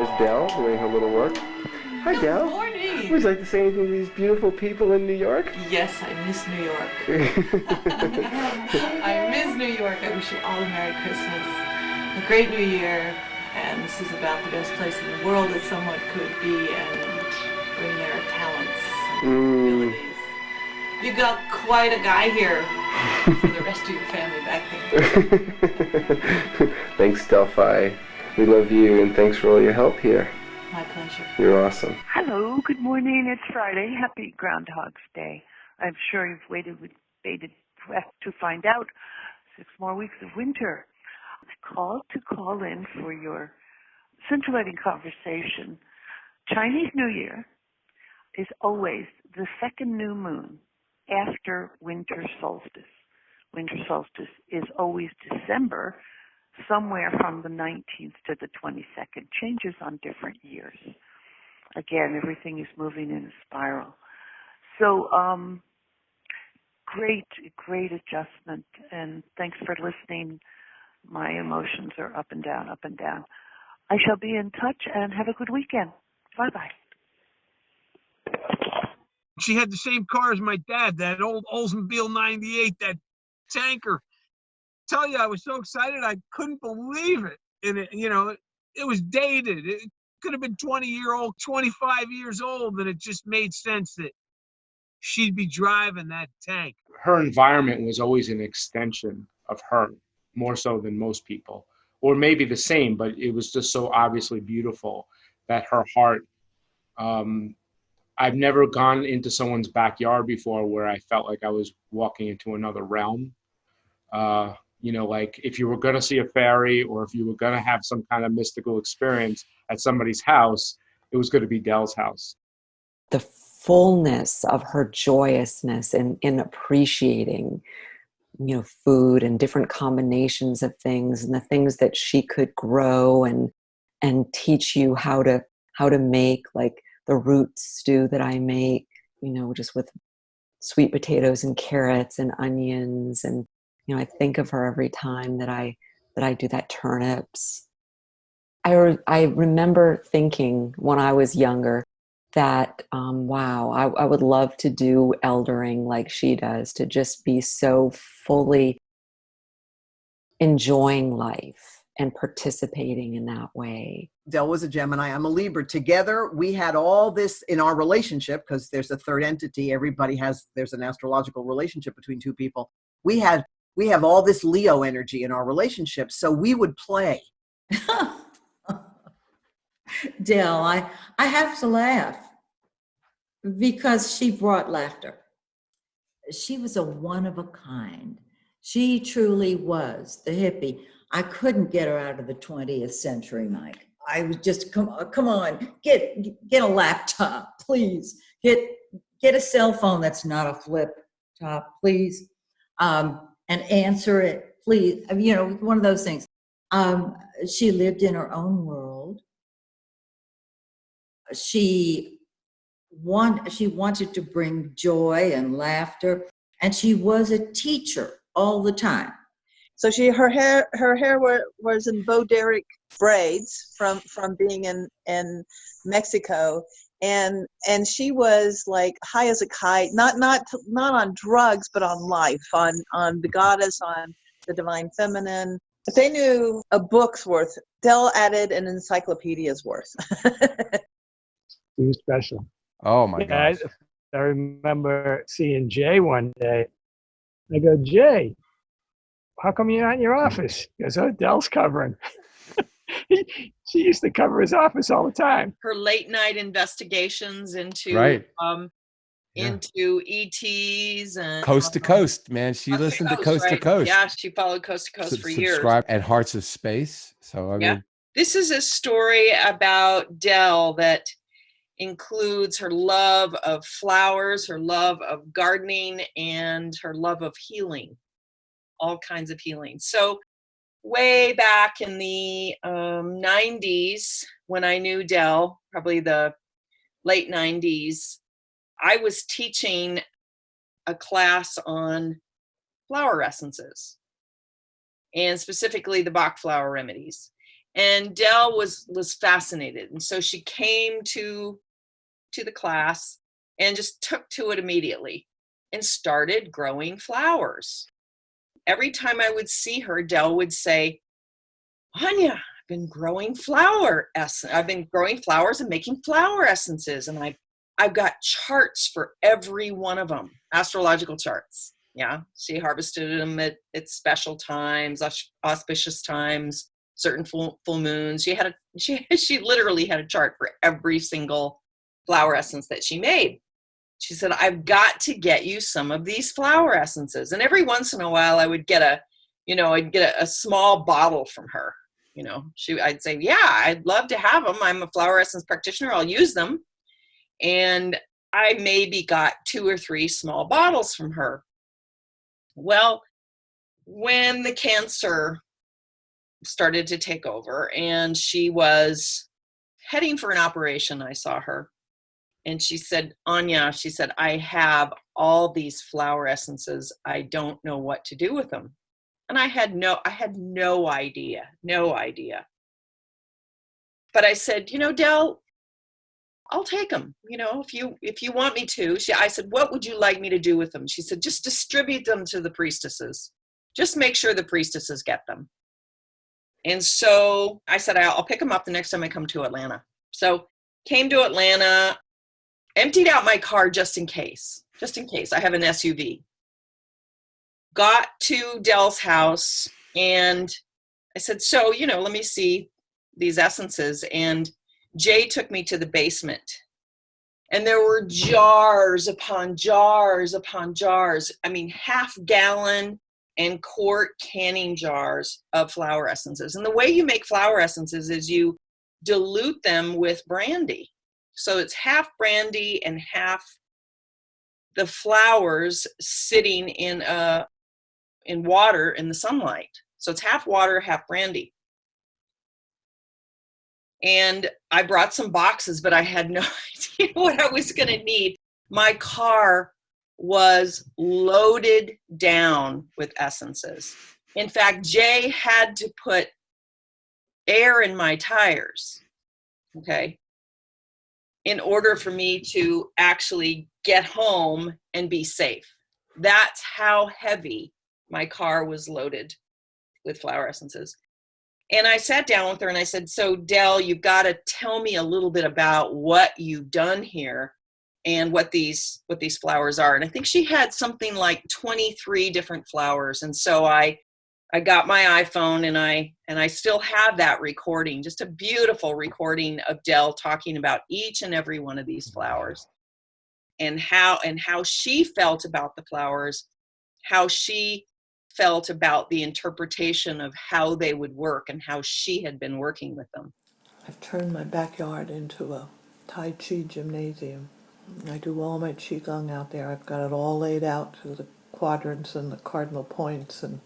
is Dell doing her little work. Hi, Dell. Good morning. Would you like to say anything to these beautiful people in New York? Yes, I miss New York. I miss New York. I wish you all a Merry Christmas, a great New Year, and this is about the best place in the world that someone could be and bring their talents and abilities. You got quite a guy here for the rest of your family back there. Thanks, Delphi. We love you, and thanks for all your help here. My pleasure. You're awesome. Hello, good morning. It's Friday. Happy Groundhog's Day. I'm sure you've waited with bated breath to find out. 6 more weeks of winter. Call in for your scintillating conversation. Chinese New Year is always the second new moon after winter solstice. Winter solstice is always December, somewhere from the 19th to the 22nd. Changes on different years. Again, everything is moving in a spiral. So, great adjustment, and thanks for listening. My emotions are up and down, up and down. I shall be in touch, and have a good weekend. Bye-bye. She had the same car as my dad, that old Oldsmobile 98, that tanker. Tell you, I was so excited, I couldn't believe it. And it was dated. It could have been 20-year-old, 25 years old, and it just made sense that she'd be driving that tank. Her environment was always an extension of her, more so than most people, or maybe the same, but it was just so obviously beautiful that her heart, I've never gone into someone's backyard before where I felt like I was walking into another realm. Like if you were going to see a fairy or if you were going to have some kind of mystical experience at somebody's house, it was going to be Dell's house. The fullness of her joyousness in appreciating, food and different combinations of things and the things that she could grow and teach you how to make, like the root stew that I make, just with sweet potatoes and carrots and onions. And, I think of her every time that I do that turnips. I remember thinking when I was younger that, wow, I would love to do eldering like she does, to just be so fully enjoying life and participating in that way. Dell was a Gemini. I'm a Libra. Together, we had all this in our relationship because there's a third entity. There's an astrological relationship between two people. We have all this Leo energy in our relationship. So we would play. Dell, I have to laugh because she brought laughter. She was a one of a kind. She truly was the hippie. I couldn't get her out of the 20th century, Mike. I was just, come on, get a laptop, please. Get a cell phone that's not a flip top, please. And answer it, please. One of those things. She lived in her own world. She wanted to bring joy and laughter, and she was a teacher all the time. So her hair was in Bo Derek braids from being in Mexico, and she was like high as a kite, not on drugs, but on life, on the goddess, on the divine feminine. If they knew a book's worth, Dell added an encyclopedia's worth. He was special. Oh my gosh. I remember seeing Jay one day. I go, Jay, how come you're not in your office? He goes, oh, Dell's covering. She used to cover his office all the time. Her late night investigations into into ETs and Coast to Coast, man. She listened to Coast to Coast. Yeah, she followed Coast to Coast for years. Subscribe at Hearts of Space. So I mean, this is a story about Dell that includes her love of flowers, her love of gardening, and her love of healing, all kinds of healing. So way back in the 90s, when I knew Dell, probably the late 90s, I was teaching a class on flower essences, and specifically the Bach flower remedies. And Dell was fascinated. And so she came to the class and just took to it immediately and started growing flowers. Every time I would see her, Dell would say, Anya, I've been growing flowers and making flower essences. And I've got charts for every one of them, astrological charts. Yeah, she harvested them at special times, auspicious times, certain full moons. She literally had a chart for every single flower essence that she made. She said, I've got to get you some of these flower essences. And every once in a while I would get a small bottle from her. I'd say, yeah, I'd love to have them. I'm a flower essence practitioner. I'll use them. And I maybe got 2 or 3 small bottles from her. Well, when the cancer started to take over and she was heading for an operation, I saw her. And she said, Anya, she said, I have all these flower essences. I don't know what to do with them. And I had no idea. But I said, Dell, I'll take them. If you want me to. I said, what would you like me to do with them? She said, just distribute them to the priestesses. Just make sure the priestesses get them. And so I said, I'll pick them up the next time I come to Atlanta. So came to Atlanta, emptied out my car just in case. I have an SUV. Got to Dell's house and I said, so, let me see these essences. And Jay took me to the basement and there were jars upon jars upon jars. I mean, half-gallon and quart canning jars of flower essences. And the way you make flower essences is you dilute them with brandy. So it's half brandy and half the flowers sitting in water in the sunlight. So it's half water, half brandy. And I brought some boxes, but I had no idea what I was going to need. My car was loaded down with essences. In fact, Jay had to put air in my tires, okay, in order for me to actually get home and be safe. That's how heavy my car was loaded with flower essences. And I sat down with her and I said, so Dell, you've got to tell me a little bit about what you've done here and what these flowers are. And I think she had something like 23 different flowers. And so I got my iPhone and I still have that recording, just a beautiful recording of Dell talking about each and every one of these flowers and how she felt about the flowers, how she felt about the interpretation of how they would work and how she had been working with them. I've turned my backyard into a Tai Chi gymnasium. I do all my Qigong out there. I've got it all laid out to the quadrants and the cardinal points and,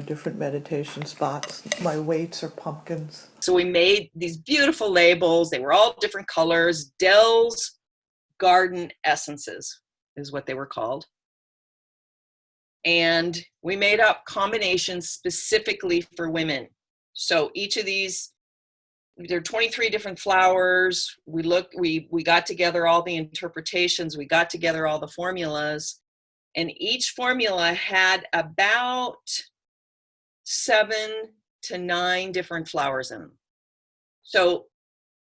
different meditation spots. My weights are pumpkins. So we made these beautiful labels. They were all different colors. Dell's Garden Essences is what they were called. And we made up combinations specifically for women. So each of these, there are 23 different flowers. We got together all the interpretations. We got together all the formulas. And each formula had about 7 to 9 different flowers in them. So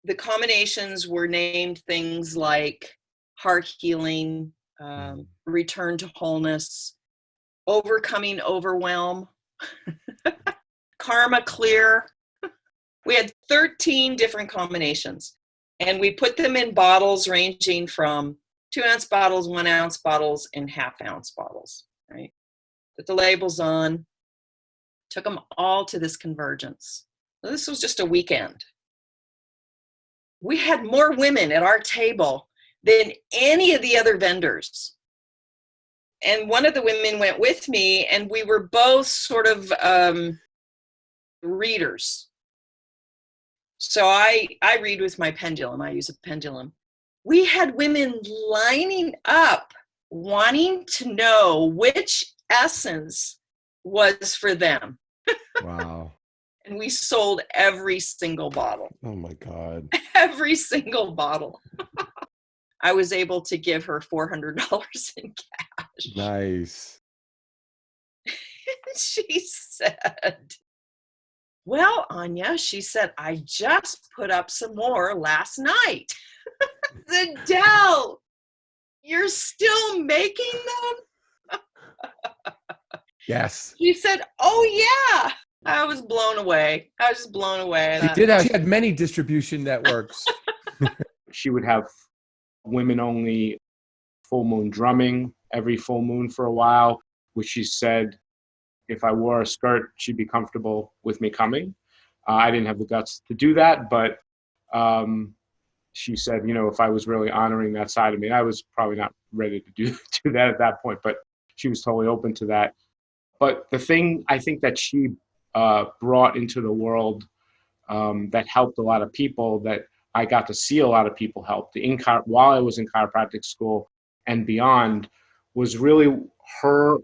the combinations were named things like heart healing, return to wholeness, overcoming overwhelm, karma clear. We had 13 different combinations and we put them in bottles ranging from 2-ounce bottles, 1-ounce bottles, and half-ounce bottles, right? Put the labels on, took them all to this convergence. So this was just a weekend. We had more women at our table than any of the other vendors. And one of the women went with me and we were both sort of readers. So I read with my pendulum. I use a pendulum. We had women lining up wanting to know which essence was for them. Wow. And we sold every single bottle. Oh my God. Every single bottle. I was able to give her $400 in cash. Nice. She said, well, Anya, she said, I just put up some more last night. The Dell, you're still making them? Yes. She said, oh yeah. I was blown away. I was just blown away. She had many distribution networks. She would have women only full moon drumming every full moon for a while, which she said if I wore a skirt, she'd be comfortable with me coming. I didn't have the guts to do that, but she said, you know, if I was really honoring that side of me, I was probably not ready to do that at that point, but she was totally open to that. But the thing I think that she brought into the world that helped a lot of people, that I got to see a lot of people help while I was in chiropractic school and beyond, was really her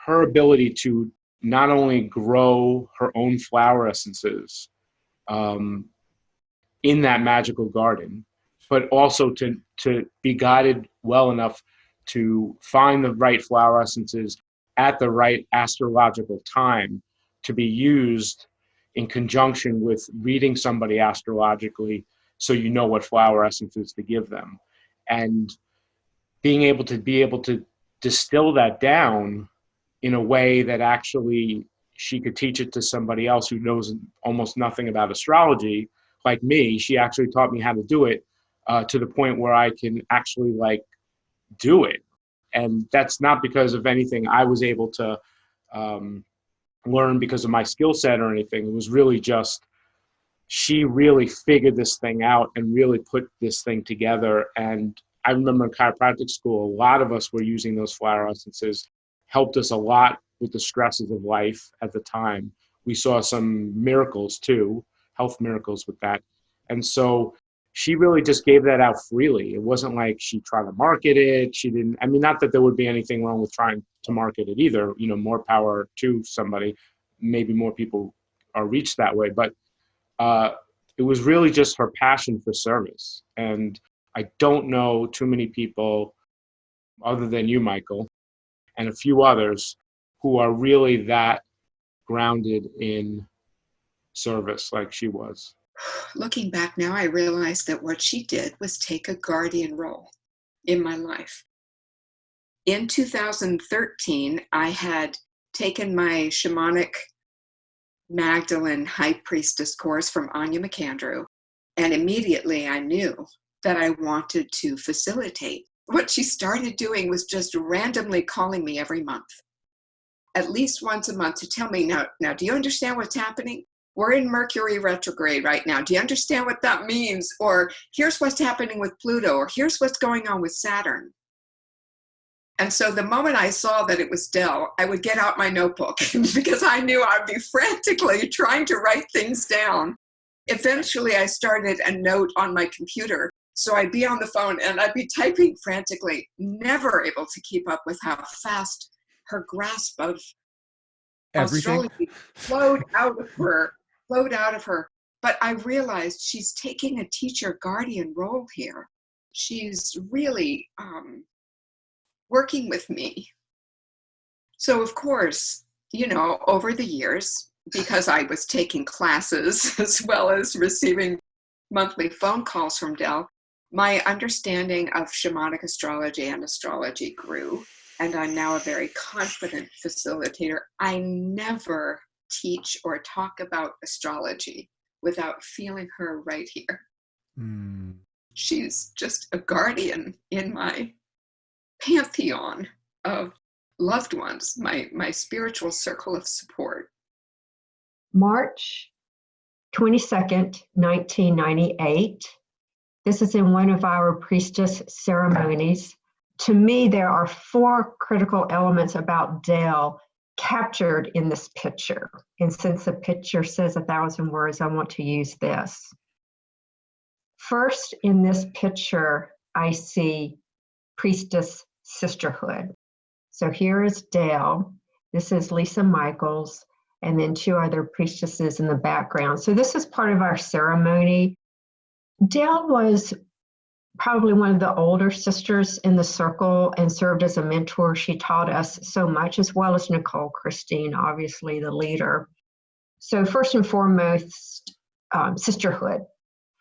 her ability to not only grow her own flower essences in that magical garden, but also to be guided well enough to find the right flower essences at the right astrological time to be used in conjunction with reading somebody astrologically, so you know what flower essences to give them. And being able to distill that down in a way that actually she could teach it to somebody else who knows almost nothing about astrology, like me. She actually taught me how to do it to the point where I can actually like do it. And that's not because of anything I was able to learn because of my skill set or anything. It was really just, she really figured this thing out and really put this thing together. And I remember in chiropractic school, a lot of us were using those flower essences, helped us a lot with the stresses of life at the time. We saw some miracles too, health miracles with that. And so she really just gave that out freely. It wasn't like she tried to market it. She didn't, I mean, not that there would be anything wrong with trying to market it either, you know, more power to somebody. Maybe more people are reached that way, but it was really just her passion for service. And I don't know too many people other than you, Michael, and a few others who are really that grounded in service like she was. Looking back now, I realized that what she did was take a guardian role in my life. In 2013, I had taken my shamanic Magdalene High Priestess course from Anya McAndrew, and immediately I knew that I wanted to facilitate. What she started doing was just randomly calling me every month, at least once a month, to tell me, now, do you understand what's happening? We're in Mercury retrograde right now. Do you understand what that means? Or here's what's happening with Pluto, or here's what's going on with Saturn. And so the moment I saw that it was Dell, I would get out my notebook because I knew I'd be frantically trying to write things down. Eventually, I started a note on my computer. So I'd be on the phone and I'd be typing frantically, never able to keep up with how fast her grasp of Everything astrology flowed out of her. But I realized she's taking a teacher guardian role here. She's really working with me. So of course, you know, over the years, because I was taking classes as well as receiving monthly phone calls from Dell, my understanding of shamanic astrology and astrology grew, and I'm now a very confident facilitator. I never teach or talk about astrology without feeling her right here. She's just a guardian in my pantheon of loved ones, my spiritual circle of support. March 22nd, 1998. This is in one of our priestess ceremonies. To me, there are 4 critical elements about Dell captured in this picture. And since the picture says 1,000 words, I want to use this. First, in this picture, I see priestess sisterhood. So here is Dell. This is Lisa Michaels. and then 2 other priestesses in the background. So this is part of our ceremony. Dell was probably one of the older sisters in the circle and served as a mentor. She taught us so much, as well as Nicole Christine, obviously the leader. So first and foremost, sisterhood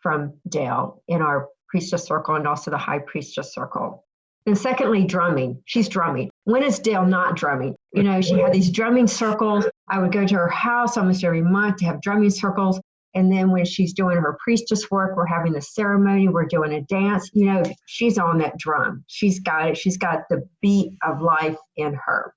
from Dell in our priestess circle and also the high priestess circle. And secondly, drumming. She's drumming. When is Dell not drumming? You know, she had these drumming circles. I would go to her house almost every month to have drumming circles. And then when she's doing her priestess work, we're having the ceremony, we're doing a dance, you know, she's on that drum. She's got it. She's got the beat of life in her.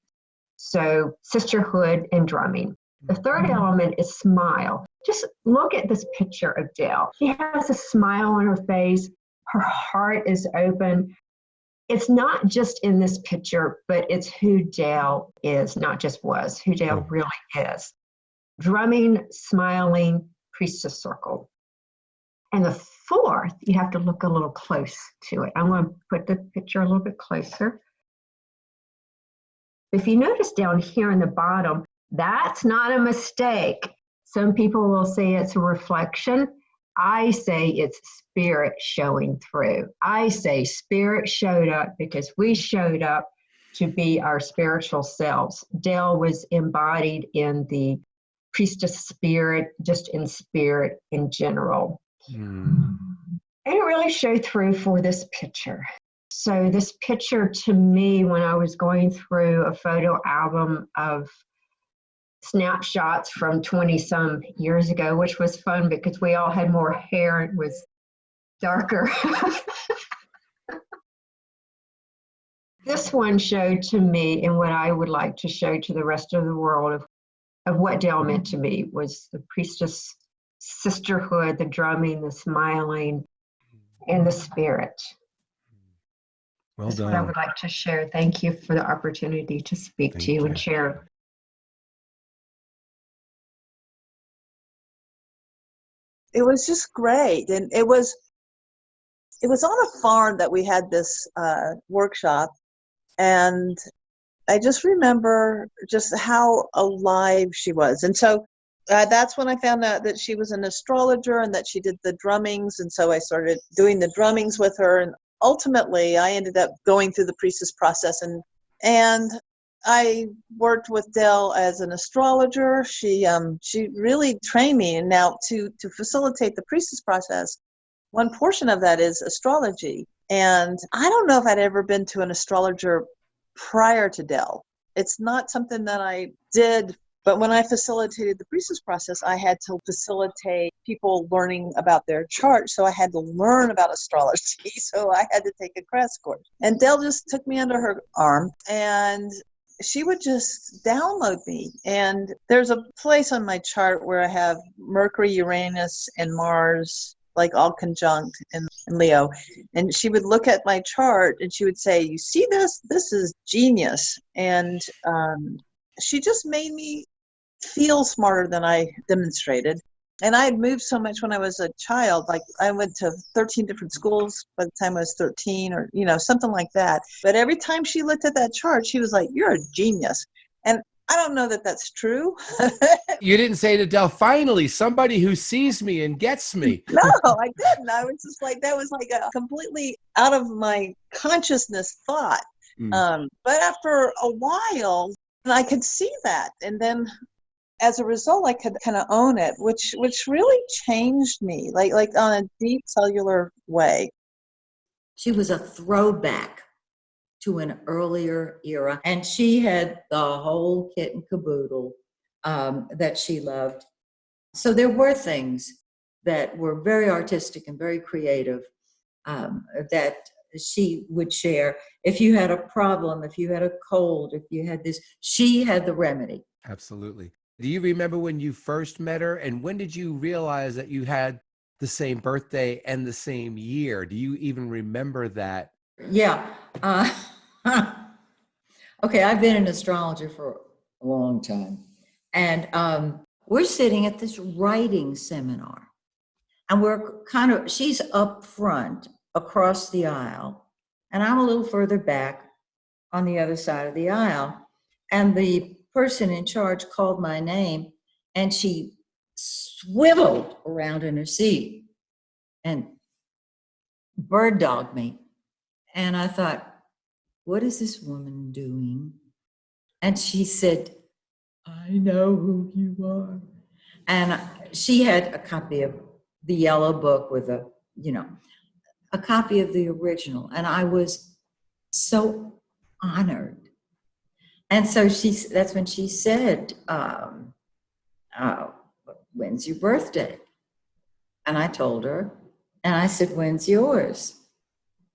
So sisterhood and drumming. The third element is smile. Just look at this picture of Dell. She has a smile on her face. Her heart is open. It's not just in this picture, but it's who Dell is, not just was, who Dell really is. Drumming, smiling, priestess circle. And the fourth, you have to look a little close to it. I'm going to put the picture a little bit closer. If you notice down here in the bottom, that's not a mistake. Some people will say it's a reflection. I say it's spirit showing through. I say spirit showed up because we showed up to be our spiritual selves. Dell was embodied in the priestess spirit, just in spirit in general. And it really showed through for this picture. So this picture to me, when I was going through a photo album of snapshots from 20 some years ago, which was fun because we all had more hair and it was darker. This one showed to me, and what I would like to show to the rest of the world of what Dell meant to me, was the priestess sisterhood, the drumming, the smiling, and the spirit. Well That's done. what I would like to share. Thank you for the opportunity to speak to you and share. It was just great, and it was on a farm that we had this workshop, and I just remember just how alive she was. And so that's when I found out that she was an astrologer and that she did the drummings, and so I started doing the drummings with her, and ultimately I ended up going through the priestess process, and I worked with Dell as an astrologer. She really trained me, and now to facilitate the priestess process, one portion of that is astrology. And I don't know if I'd ever been to an astrologer prior to Dell. It's not something that I did, but when I facilitated the priestess process, I had to facilitate people learning about their chart. So I had to learn about astrology. So I had to take a crash course. And Dell just took me under her arm, and she would just download me. And there's a place on my chart where I have Mercury, Uranus, and Mars, like all conjunct in Leo. And she would look at my chart and she would say, "You see this? This is genius." And she just made me feel smarter than I demonstrated. And I had moved so much when I was a child. Like I went to 13 different schools by the time I was 13, or, you know, something like that. But every time she looked at that chart, she was like, "You're a genius." And I don't know that that's true. You didn't say to Dell, "Finally, somebody who sees me and gets me." No, I didn't. I was just like, that was like a completely out of my consciousness thought. But after a while, I could see that. And then as a result, I could kind of own it, which really changed me, like on a deep cellular way. She was a throwback to an earlier era, and she had the whole kit and caboodle that she loved. So there were things that were very artistic and very creative that she would share. If you had a problem, if you had a cold, if you had this, she had the remedy. Absolutely. Do you remember when you first met her, and when did you realize that you had the same birthday and the same year? Do you even remember that? Yeah. Okay, I've been an astrologer for a long time. And we're sitting at this writing seminar. And we're she's up front across the aisle, and I'm a little further back on the other side of the aisle. And the person in charge called my name, and she swiveled around in her seat and bird dogged me. And I thought, what is this woman doing? And she said, I know who you are. And she had a copy of the Yellow Book with a copy of the original. And I was so honored. And so that's when she said, when's your birthday? And I told her, and I said, when's yours?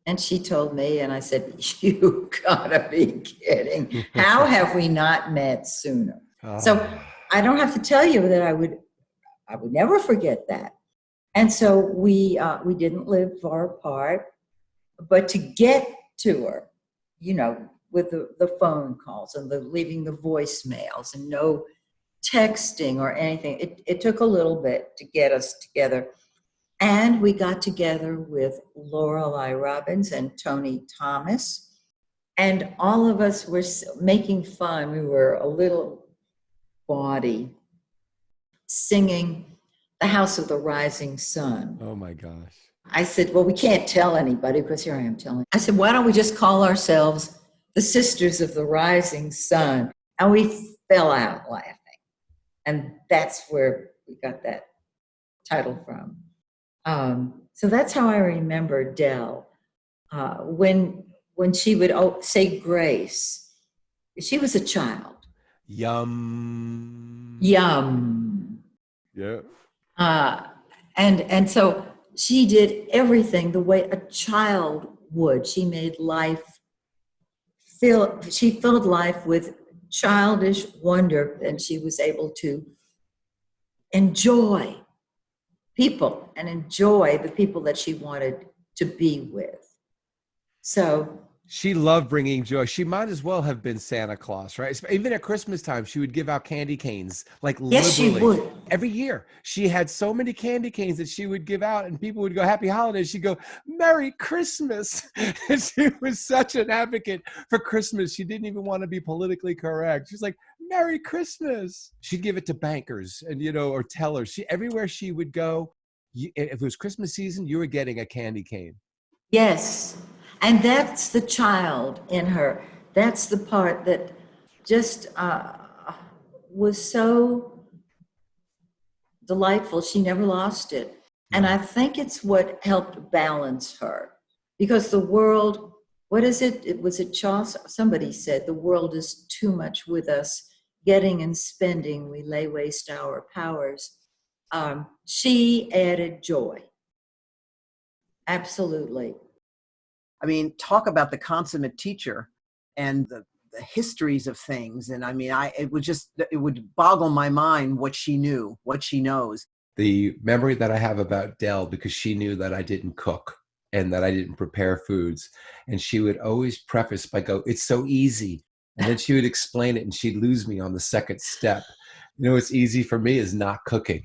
And she told me, and I said, you gotta be kidding. How have we not met sooner? So I don't have to tell you that I would never forget that. And so we didn't live far apart, but to get to her, with the phone calls and leaving the voicemails and no texting or anything, it took a little bit to get us together. And we got together with Lorelei Robbins and Tony Thomas, and all of us were making fun. We were a little bawdy, singing The House of the Rising Sun. Oh my gosh. I said, well, we can't tell anybody, because here I am telling. I said, why don't we just call ourselves the Sisters of the Rising Sun? And we fell out laughing. And that's where we got that title from. So that's how I remember Dell. When she would say grace, she was a child. Yum. Yum. Yeah. And so she did everything the way a child would. She made she filled life with childish wonder, and she was able to enjoy people and enjoy the people that she wanted to be with. So she loved bringing joy. She might as well have been Santa Claus, right? Even at Christmas time, she would give out candy canes, like yes, liberally. she would. Every year. She had so many candy canes that she would give out, and people would go, Happy Holidays. She'd go, Merry Christmas. And she was such an advocate for Christmas. She didn't even want to be politically correct. She's like, Merry Christmas. She'd give it to bankers and, or tellers. Everywhere she would go, if it was Christmas season, you were getting a candy cane. Yes. And that's the child in her. That's the part that just was so delightful. She never lost it. And I think it's what helped balance her. Because the world, what is it? It was a Chaucer. Somebody said, the world is too much with us. Getting and spending, we lay waste our powers. She added joy. Absolutely. I mean, talk about the consummate teacher and the histories of things. And I mean, it would boggle my mind what she knew, what she knows. The memory that I have about Dell, because she knew that I didn't cook and that I didn't prepare foods. And she would always preface by it's so easy. And then she would explain it and she'd lose me on the second step. What's easy for me is not cooking.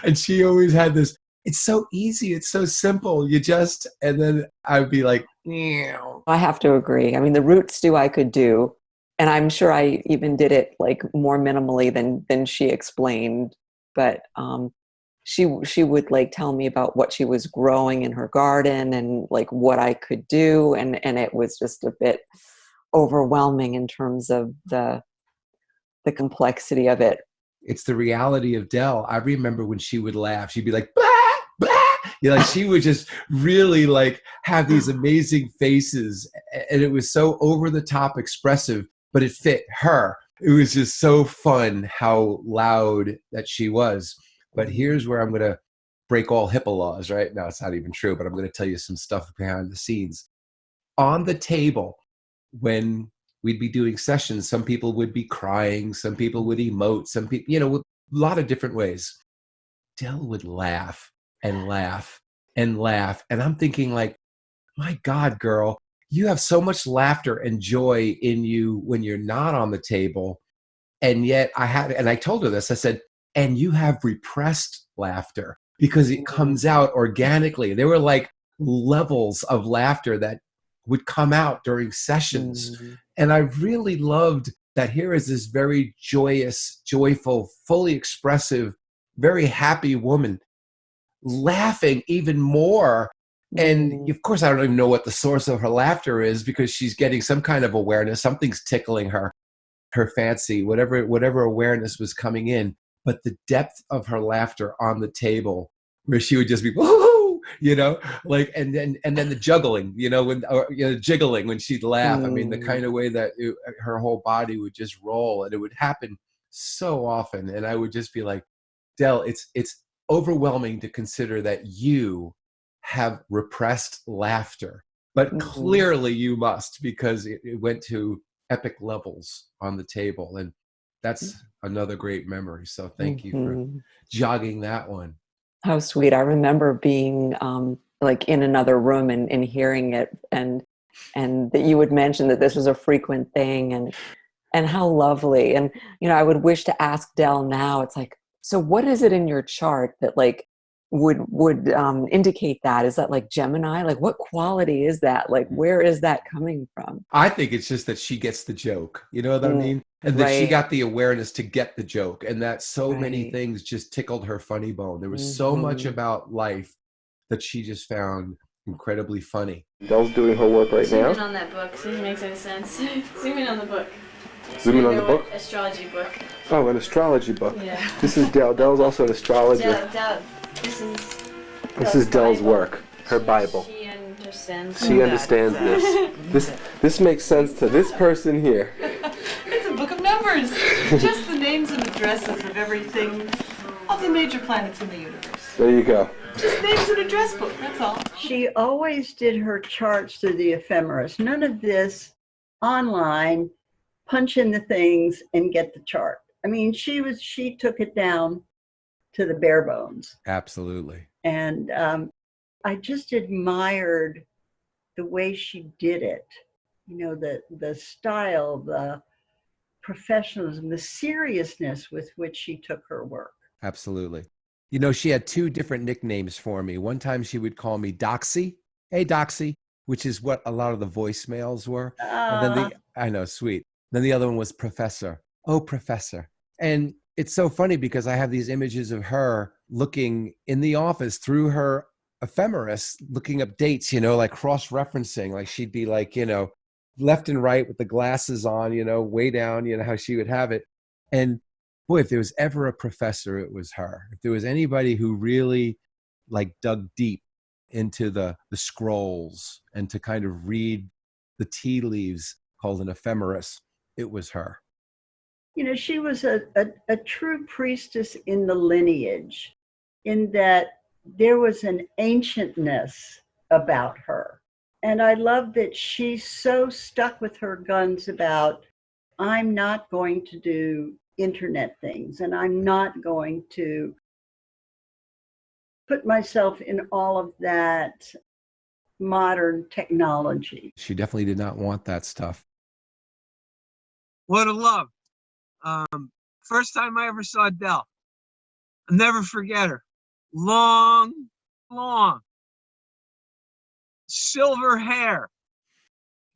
And she always had this, it's so easy, it's so simple. And then I'd be like, meow. I have to agree. I mean, the root stew I could do, and I'm sure I even did it like more minimally than she explained. But she would like tell me about what she was growing in her garden and like what I could do, and it was just a bit overwhelming in terms of the complexity of it. It's the reality of Dell. I remember when she would laugh, she'd be like, blah, blah. She would just really like have these amazing faces. And it was so over the top expressive, but it fit her. It was just so fun how loud that she was. But here's where I'm going to break all HIPAA laws, right? No, it's not even true, but I'm going to tell you some stuff behind the scenes. On the table, when we'd be doing sessions, some people would be crying, some people would emote, some people, a lot of different ways. Dell would laugh and laugh and laugh. And I'm thinking like, my God, girl, you have so much laughter and joy in you when you're not on the table. And yet I told her this, I said, and you have repressed laughter because it comes out organically. There were like levels of laughter that would come out during sessions. And I really loved that here is this very joyous, joyful, fully expressive, very happy woman laughing even more. And of course, I don't even know what the source of her laughter is, because she's getting some kind of awareness. Something's tickling her fancy, whatever awareness was coming in. But the depth of her laughter on the table, where she would just be, woo, like, and then the juggling, jiggling when she'd laugh. I mean, the kind of way that her whole body would just roll, and it would happen so often. And I would just be like, Dell, it's overwhelming to consider that you have repressed laughter, but clearly you must, because it went to epic levels on the table. And that's another great memory. So thank you for jogging that one. How sweet. I remember being like in another room and hearing it, and that you would mention that this was a frequent thing, and how lovely. And, I would wish to ask Dell now, it's like, so what is it in your chart that like would indicate that? Is that like Gemini? Like, what quality is that? Like, where is that coming from? I think it's just that she gets the joke, you know what I mean? And that she got the awareness to get the joke, and that so many things just tickled her funny bone. There was so much about life that she just found incredibly funny. Dell's doing her work right now. Zoom in on that book, see if it makes any sense. Zoom in on the book. Zoom in on the book? Astrology book. Oh, an astrology book. Yeah. This is Dell. Dell's also an astrologer. Dell, this is Dell's work, her Bible. She understands. She understands this. This makes sense to this person here. It's a book of numbers. Just the names and addresses of everything, of the major planets in the universe. There you go. Just names and address book, that's all. She always did her charts through the ephemeris. None of this online, punch in the things and get the chart. I mean, she took it down to the bare bones. Absolutely. And I just admired the way she did it. The style, the professionalism, the seriousness with which she took her work. Absolutely. She had two different nicknames for me. One time she would call me Doxy. Hey, Doxy, which is what a lot of the voicemails were. And then I know, sweet. Then the other one was Professor. Oh, Professor. And it's so funny because I have these images of her looking in the office through her ephemeris, looking up dates, like cross-referencing. Like she'd be like, left and right with the glasses on, way down, how she would have it. And boy, if there was ever a professor, it was her. If there was anybody who really like dug deep into the scrolls and to kind of read the tea leaves called an ephemeris, it was her. She was a true priestess in the lineage, in that there was an ancientness about her. And I love that she so stuck with her guns about, I'm not going to do internet things, and I'm not going to put myself in all of that modern technology. She definitely did not want that stuff. What a love. First time I ever saw Dell, I'll never forget her. Long silver hair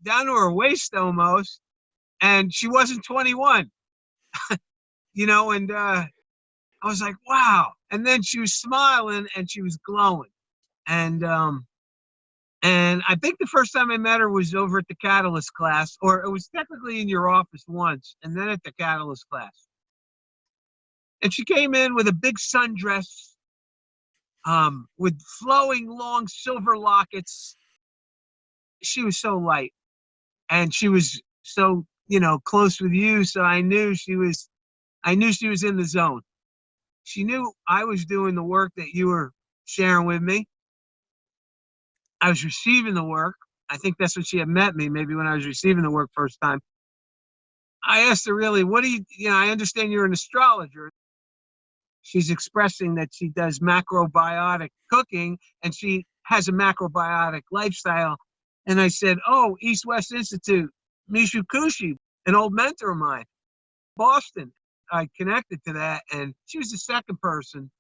down to her waist almost, and she wasn't 21. And I was like, wow. And then she was smiling and she was glowing. And I think the first time I met her was over at the Catalyst class, or it was technically in your office once, and then at the Catalyst class. And she came in with a big sundress, with flowing long silver lockets. She was so light, and she was so, close with you. So I knew she was in the zone. She knew I was doing the work that you were sharing with me. I was receiving the work. I think that's when she had met me, maybe when I was receiving the work first time. I asked her, really, what do you, I understand you're an astrologer. She's expressing that she does macrobiotic cooking and she has a macrobiotic lifestyle. And I said, oh, East West Institute, Mishu Kushi, an old mentor of mine, Boston. I connected to that, and she was the second person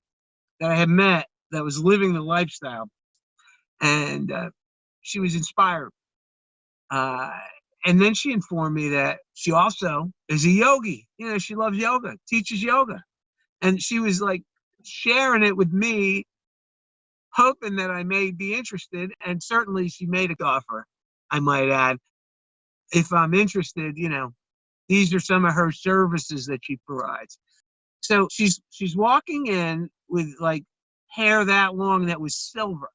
that I had met that was living the lifestyle. And she was inspired. And then she informed me that she also is a yogi. You know, she loves yoga, teaches yoga. And she was like sharing it with me, hoping that I may be interested. And certainly she made an offer, I might add. If I'm interested, you know, these are some of her services that she provides. So she's walking in with like hair that long that was silver,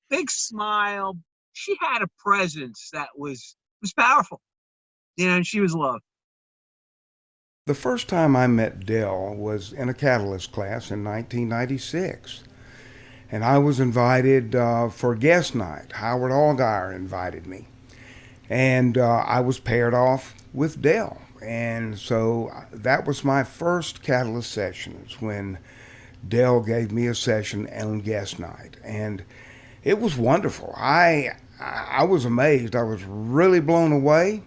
big smile. She had a presence that was powerful. You know, and she was loved. The first time I met Dell was in a Catalyst class in 1996. And I was invited for guest night. Howard Allgaier invited me. And I was paired off with Dell. And so that was my first Catalyst session, is when Dell gave me a session on guest night. And it was wonderful. I was amazed. I was really blown away.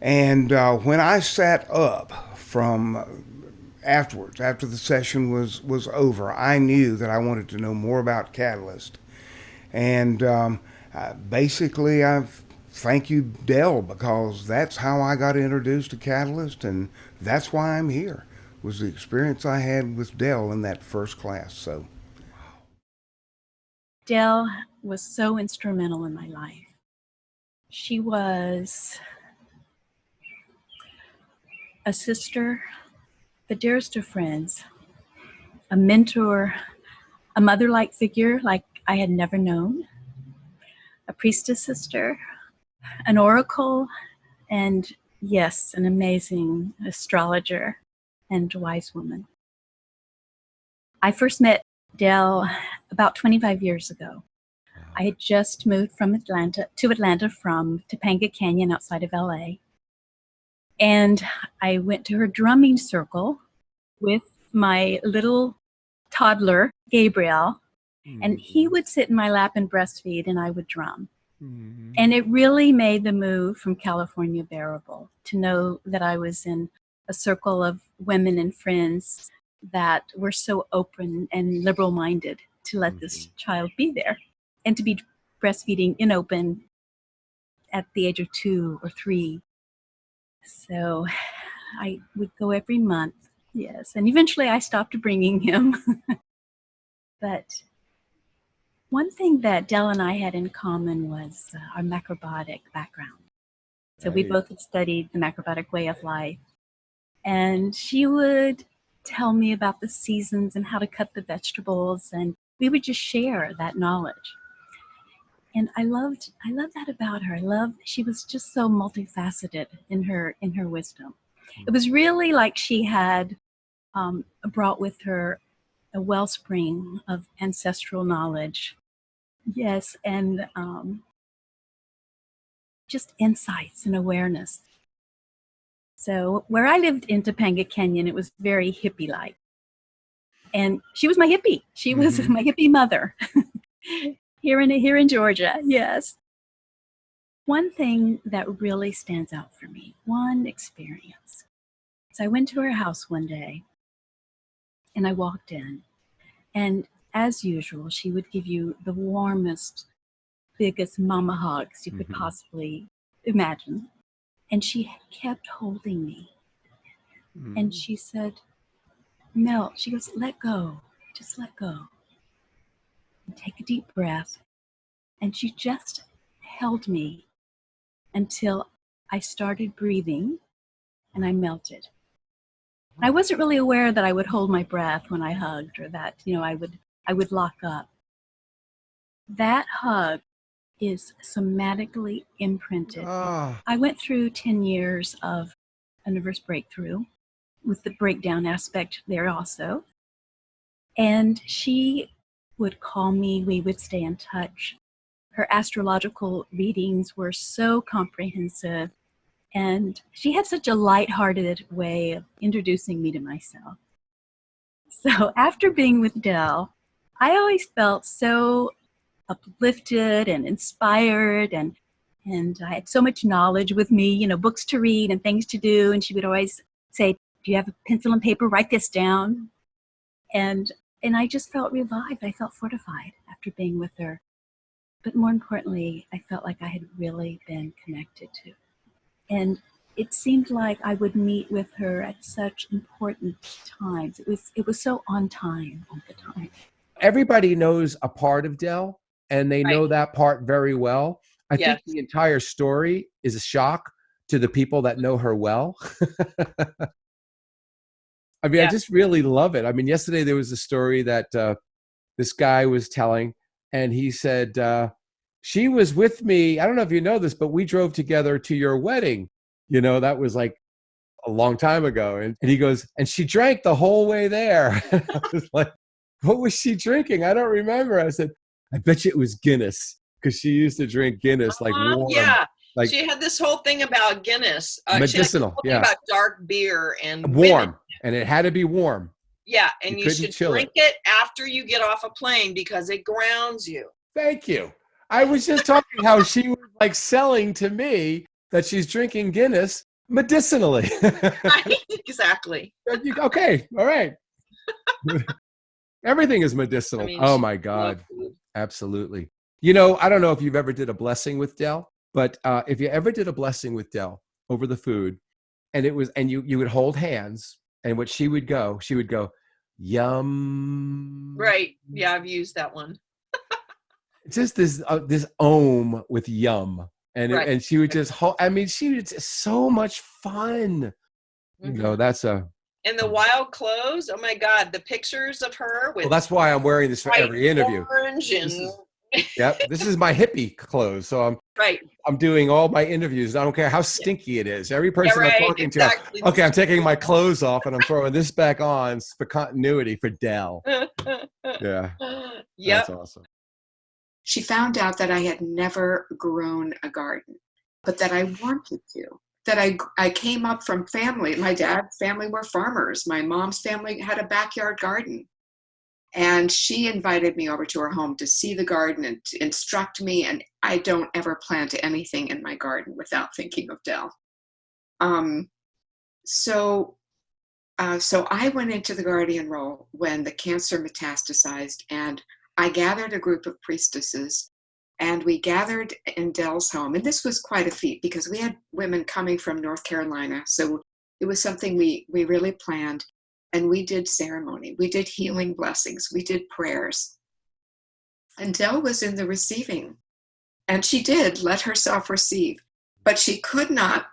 And when I sat up from afterwards, after the session was over, I knew that I wanted to know more about Catalyst. And basically, thank you, Dell, because that's how I got introduced to Catalyst, and that's why I'm here, was the experience I had with Dell in that first class. So, Dell was so instrumental in my life. She was a sister, the dearest of friends, a mentor, a mother-like figure like I had never known, a priestess sister, an oracle, and yes, an amazing astrologer and wise woman. I first met Dell about 25 years ago. I had just moved from Atlanta from Topanga Canyon outside of LA. And I went to her drumming circle with my little toddler, Gabriel, and he would sit in my lap and breastfeed, and I would drum. And it really made the move from California bearable, to know that I was in a circle of women and friends that were so open and liberal-minded to let this child be there, and to be breastfeeding in open at the age of 2 or 3. So I would go every month, yes. And eventually I stopped bringing him. But one thing that Dell and I had in common was our macrobiotic background. So we both had studied the macrobiotic way of life. And she would tell me about the seasons and how to cut the vegetables, and we would just share that knowledge. And I loved that about her. She was just so multifaceted in her wisdom. It was really like she had brought with her a wellspring of ancestral knowledge. Yes, and just insights and awareness. So where I lived in Topanga Canyon, it was very hippie-like. And she was my hippie. She was my hippie mother. Here in Georgia, yes. One thing that really stands out for me, one experience. So I went to her house one day, and I walked in, and as usual, she would give you the warmest, biggest mama hugs you could possibly imagine. And she kept holding me. And she said, Mel, she goes, let go, just let go. And take a deep breath. And she just held me until I started breathing and I melted. I wasn't really aware that I would hold my breath when I hugged, or that, I would lock up. That hug is somatically imprinted. I went through 10 years of a nervous breakthrough, with the breakdown aspect there also. And she would call me, we would stay in touch. Her astrological readings were so comprehensive, and she had such a lighthearted way of introducing me to myself. So after being with Dell, I always felt so uplifted and inspired, and I had so much knowledge with me, books to read and things to do. And she would always say, do you have a pencil and paper? Write this down. And I just felt revived. I felt fortified after being with her. But more importantly, I felt like I had really been connected to And it seemed like I would meet with her at such important times. It was so on time all the time. Everybody knows a part of Dell, and they know Right. that part very well. I think Yes. the entire story is a shock to the people that know her well. I mean, I Yeah. just really love it. I mean, yesterday there was a story that this guy was telling, and he said, she was with me. I don't know if you know this, but we drove together to your wedding. You know, that was like a long time ago. And he goes, and she drank the whole way there. I was like, what was she drinking? I don't remember. I said, I bet you it was Guinness, because she used to drink Guinness like warm. Yeah. Like she had this whole thing about Guinness. She had this medicinal, whole thing yeah. about dark beer and Warm, women. and it had to be warm. Yeah, and You you couldn't should chill drink it after you get off a plane because it grounds you. Thank you. I was just talking how she was like selling to me that she's drinking Guinness medicinally. Right, exactly. Okay, all right. Everything is medicinal. I mean, Oh she my loved God. food. Absolutely. You know, I don't know if you've ever did a blessing with Dell, but if you ever did a blessing with Dell over the food, and it was, and you would hold hands, and what she would go, yum. Right. Yeah, I've used that one. Just this ohm with yum, and Right. and she would just I mean, she was just so much fun. You know, that's a And the wild clothes. Oh my God, the pictures of her with well, that's why I'm wearing this for white, every interview. orange, and Yep, this is my hippie clothes, so right. I'm doing all my interviews. I don't care how stinky it is. Every person right, I'm talking exactly. to, okay, I'm taking my clothes off and I'm throwing this back on for continuity for Dell. Yeah, Yep. that's awesome. She found out that I had never grown a garden, but that I wanted to. That I came up from family. My dad's family were farmers. My mom's family had a backyard garden. And she invited me over to her home to see the garden and to instruct me. And I don't ever plant anything in my garden without thinking of Dell. So I went into the guardian role when the cancer metastasized, and I gathered a group of priestesses, and we gathered in Dell's home. And this was quite a feat because we had women coming from North Carolina. So it was something we really planned. And we did ceremony. We did healing blessings. We did prayers. And Dell was in the receiving. And she did let herself receive. But she could not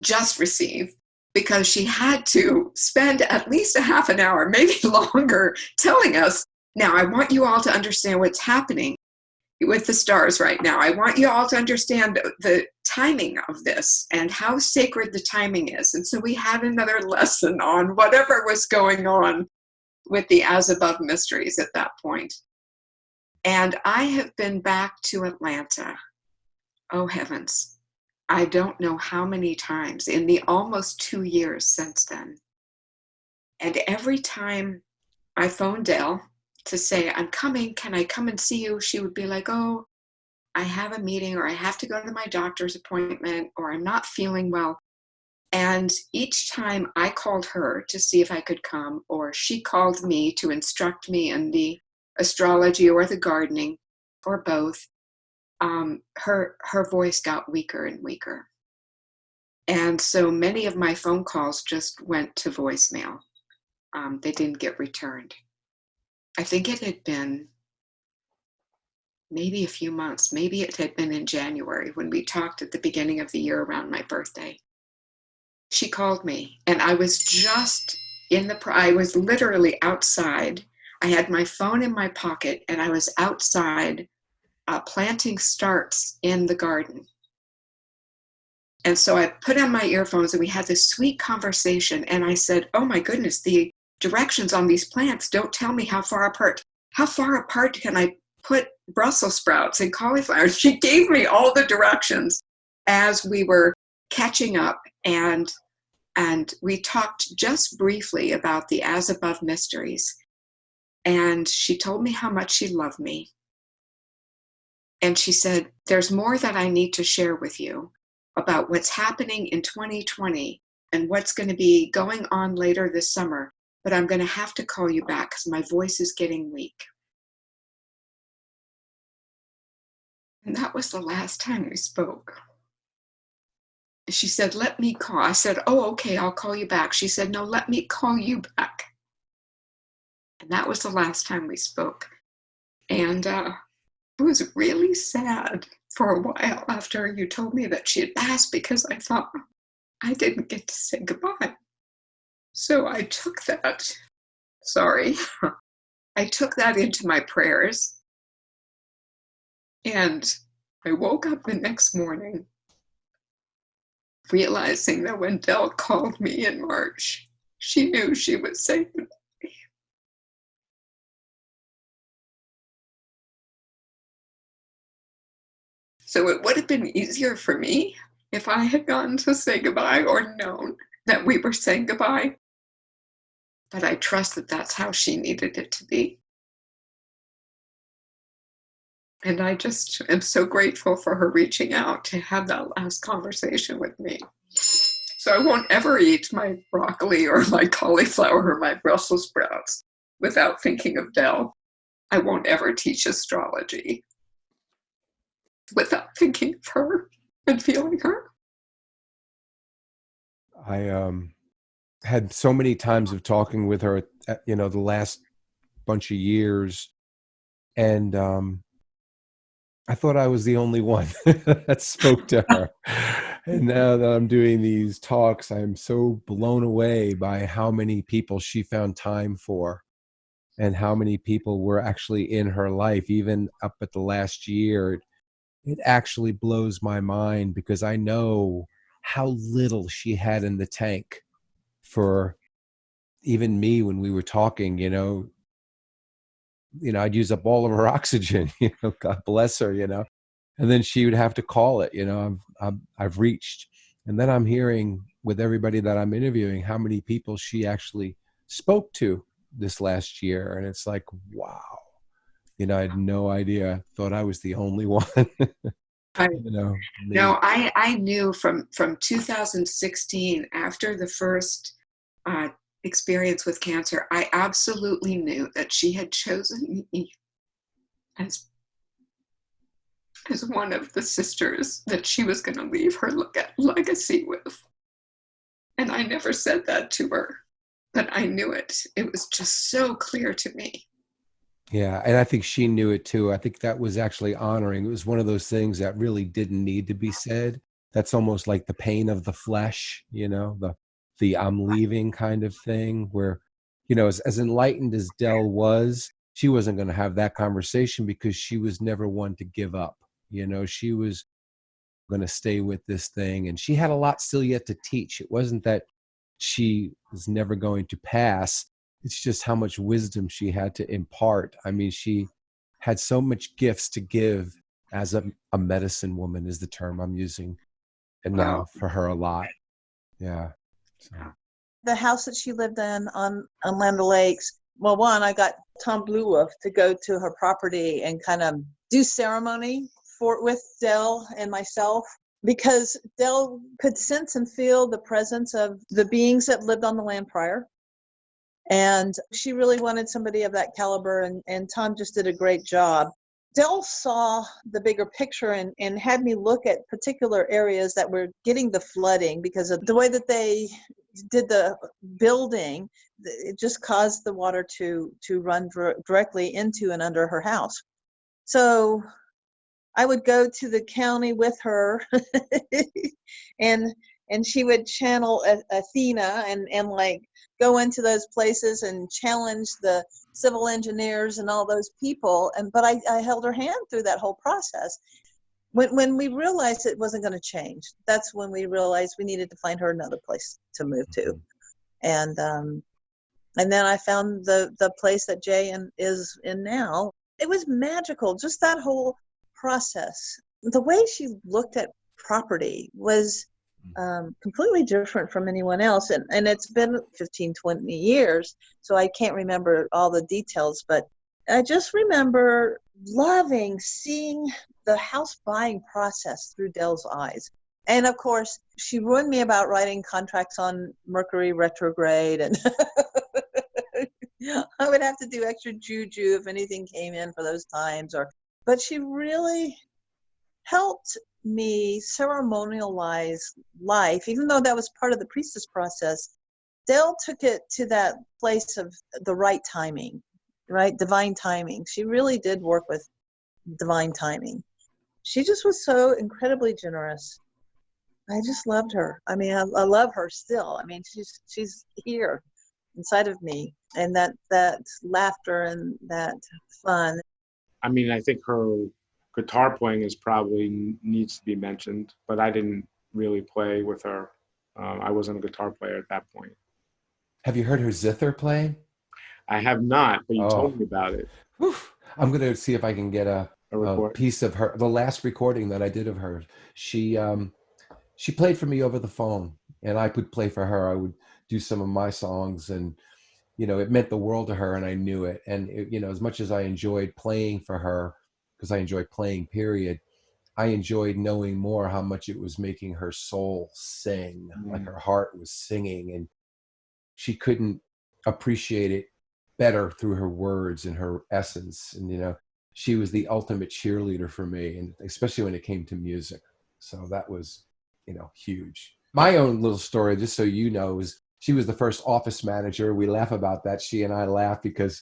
just receive, because she had to spend at least a half an hour, maybe longer, telling us, now I want you all to understand what's happening with the stars right now. I want you all to understand the timing of this and how sacred the timing is. And so we had another lesson on whatever was going on with the as above mysteries at that point. And I have been back to Atlanta, oh heavens, I don't know how many times in the almost 2 years since then. And every time I phoned Dell to say, I'm coming, can I come and see you? She would be like, oh, I have a meeting, or I have to go to my doctor's appointment, or I'm not feeling well. And each time I called her to see if I could come, or she called me to instruct me in the astrology or the gardening, or both, her voice got weaker and weaker. And so many of my phone calls just went to voicemail. They didn't get returned. I think it had been maybe a few months. Maybe it had been in January when we talked at the beginning of the year around my birthday. She called me, and I was just I was literally outside. I had my phone in my pocket, and I was outside planting starts in the garden. And so I put on my earphones, and we had this sweet conversation. And I said, oh my goodness, the directions on these plants don't tell me how far apart. How far apart can I put Brussels sprouts and cauliflower? She gave me all the directions as we were catching up. And we talked just briefly about the as above mysteries. And she told me how much she loved me. And she said, there's more that I need to share with you about what's happening in 2020 and what's going to be going on later this summer. But I'm going to have to call you back because my voice is getting weak. And that was the last time we spoke. She said, let me call. I said, oh, okay, I'll call you back. She said, no, let me call you back. And that was the last time we spoke. And it was really sad for a while after you told me that she had passed, because I thought I didn't get to say goodbye. So I took that, I took that into my prayers. And I woke up the next morning realizing that when Dell called me in March, she knew she was saying goodbye. So it would have been easier for me if I had gone to say goodbye or known that we were saying goodbye. But I trust that that's how she needed it to be. And I just am so grateful for her reaching out to have that last conversation with me. So I won't ever eat my broccoli or my cauliflower or my Brussels sprouts without thinking of Dell. I won't ever teach astrology without thinking of her and feeling her. I had so many times of talking with her, the last bunch of years, and I thought I was the only one that spoke to her. And now that I'm doing these talks, I'm so blown away by how many people she found time for and how many people were actually in her life, even up at the last year. It actually blows my mind because I know how little she had in the tank for even me when we were talking, I'd use up all of her oxygen, God bless her, and then she would have to call it, I've reached. And then I'm hearing with everybody that I'm interviewing how many people she actually spoke to this last year. And it's like, wow, I had no idea. Thought I was the only one. No, I knew from 2016, after the first experience with cancer, I absolutely knew that she had chosen me as one of the sisters that she was going to leave her legacy with. And I never said that to her, but I knew it. It was just so clear to me. Yeah, and I think she knew it too. I think that was actually honoring. It was one of those things that really didn't need to be said. That's almost like the pain of the flesh, the I'm leaving kind of thing, where, as enlightened as Dell was, she wasn't going to have that conversation because she was never one to give up. She was going to stay with this thing, and she had a lot still yet to teach. It wasn't that she was never going to pass. It's just how much wisdom she had to impart. I mean, she had so much gifts to give as a medicine woman is the term I'm using. And now for her a lot. Yeah. So. The house that she lived in on Land O'Lakes, well, one, I got Tom Bluewolf to go to her property and kind of do ceremony with Dell and myself, because Dell could sense and feel the presence of the beings that lived on the land prior. And she really wanted somebody of that caliber, and Tom just did a great job. Dell saw the bigger picture and had me look at particular areas that were getting the flooding because of the way that they did the building. It just caused the water to run directly into and under her house. So I would go to the county with her and she would channel Athena and like go into those places and challenge the civil engineers and all those people. But I held her hand through that whole process. When we realized it wasn't going to change, that's when we realized we needed to find her another place to move to. And then I found the place that Jay is in now. It was magical, just that whole process. The way she looked at property was completely different from anyone else. And it's been 15, 20 years, so I can't remember all the details, but I just remember loving seeing the house buying process through Dell's eyes. And of course, she warned me about writing contracts on Mercury retrograde, and I would have to do extra juju if anything came in for those times. But she really helped me ceremonialize life, even though that was part of the priestess process. Dell took it to that place of the right timing, right? Divine timing. She really did work with divine timing. She just was so incredibly generous. I just loved her. I mean, I love her still. I mean, she's here inside of me, and that laughter and that fun. I mean, I think her guitar playing is probably needs to be mentioned, but I didn't really play with her. I wasn't a guitar player at that point. Have you heard her zither play? I have not, but you Oh. told me about it. Whew. I'm going to see if I can get a recording. Piece of her, the last recording that I did of her. She played for me over the phone, and I would play for her. I would do some of my songs, and it meant the world to her, and I knew it. And as much as I enjoyed playing for her, because I enjoyed playing, period, I enjoyed knowing more how much it was making her soul sing, like her heart was singing, and she couldn't appreciate it better through her words and her essence. And she was the ultimate cheerleader for me, and especially when it came to music. So that was huge. My own little story, just so you know, is she was the first office manager. We laugh about that. She and I laugh because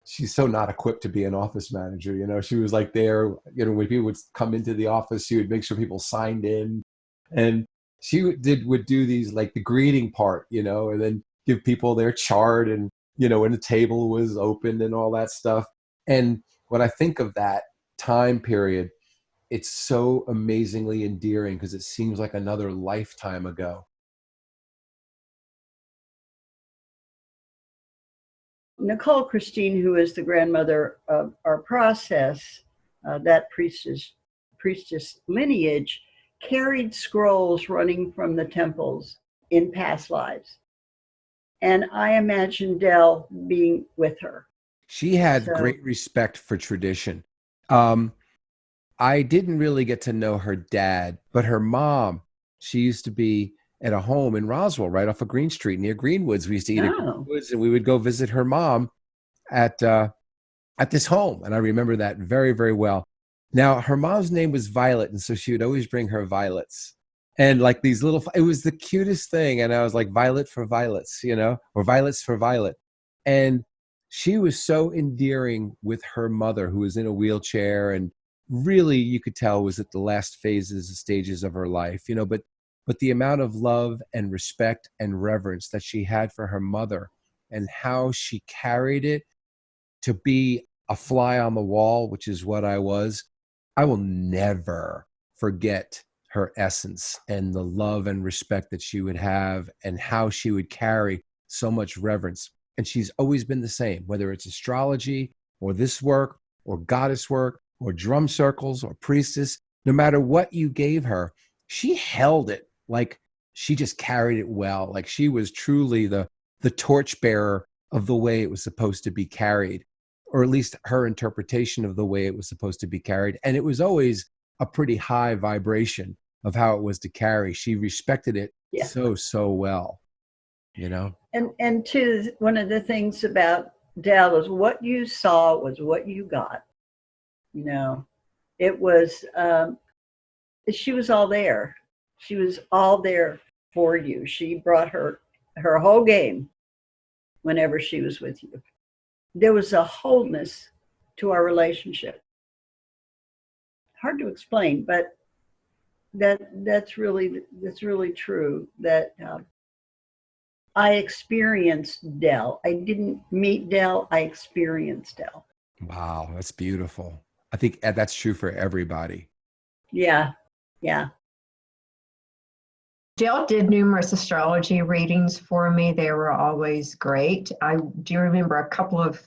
she's so not equipped to be an office manager. She was like there, when people would come into the office, she would make sure people signed in, and she would do these, like the greeting part, and then give people their chart, and when the table was open and all that stuff. And when I think of that time period, it's so amazingly endearing because it seems like another lifetime ago. Nicole Christine, who is the grandmother of our process, that priestess lineage, carried scrolls running from the temples in past lives. And I imagine Dell being with her. She had great respect for tradition. I didn't really get to know her dad, but her mom, she used to be at a home in Roswell, right off of Green Street near Greenwoods. We used to eat at Greenwoods, and we would go visit her mom at this home. And I remember that very, very well. Now, her mom's name was Violet, and so she would always bring her violets. And like these little, it was the cutest thing. And I was like, Violet for violets, or violets for Violet. And she was so endearing with her mother, who was in a wheelchair, and really you could tell was at the last stages of her life, but the amount of love and respect and reverence that she had for her mother, and how she carried it to be a fly on the wall, which is what I was. I will never forget her essence and the love and respect that she would have, and how she would carry so much reverence. And she's always been the same, whether it's astrology or this work or goddess work or drum circles or priestess. No matter what you gave her, she held it like she just carried it well. Like she was truly the torchbearer of the way it was supposed to be carried, or at least her interpretation of the way it was supposed to be carried. And it was always a pretty high vibration of how it was to carry. She respected it so well, And too, one of the things about Dell is what you saw was what you got. It was, she was all there. She was all there for you. She brought her whole game whenever she was with you. There was a wholeness to our relationship. Hard to explain, but that's really true. That I experienced Dell. I didn't meet Dell. I experienced Dell. Wow, that's beautiful. I think that's true for everybody. Yeah. Dell did numerous astrology readings for me. They were always great. I do remember a couple of,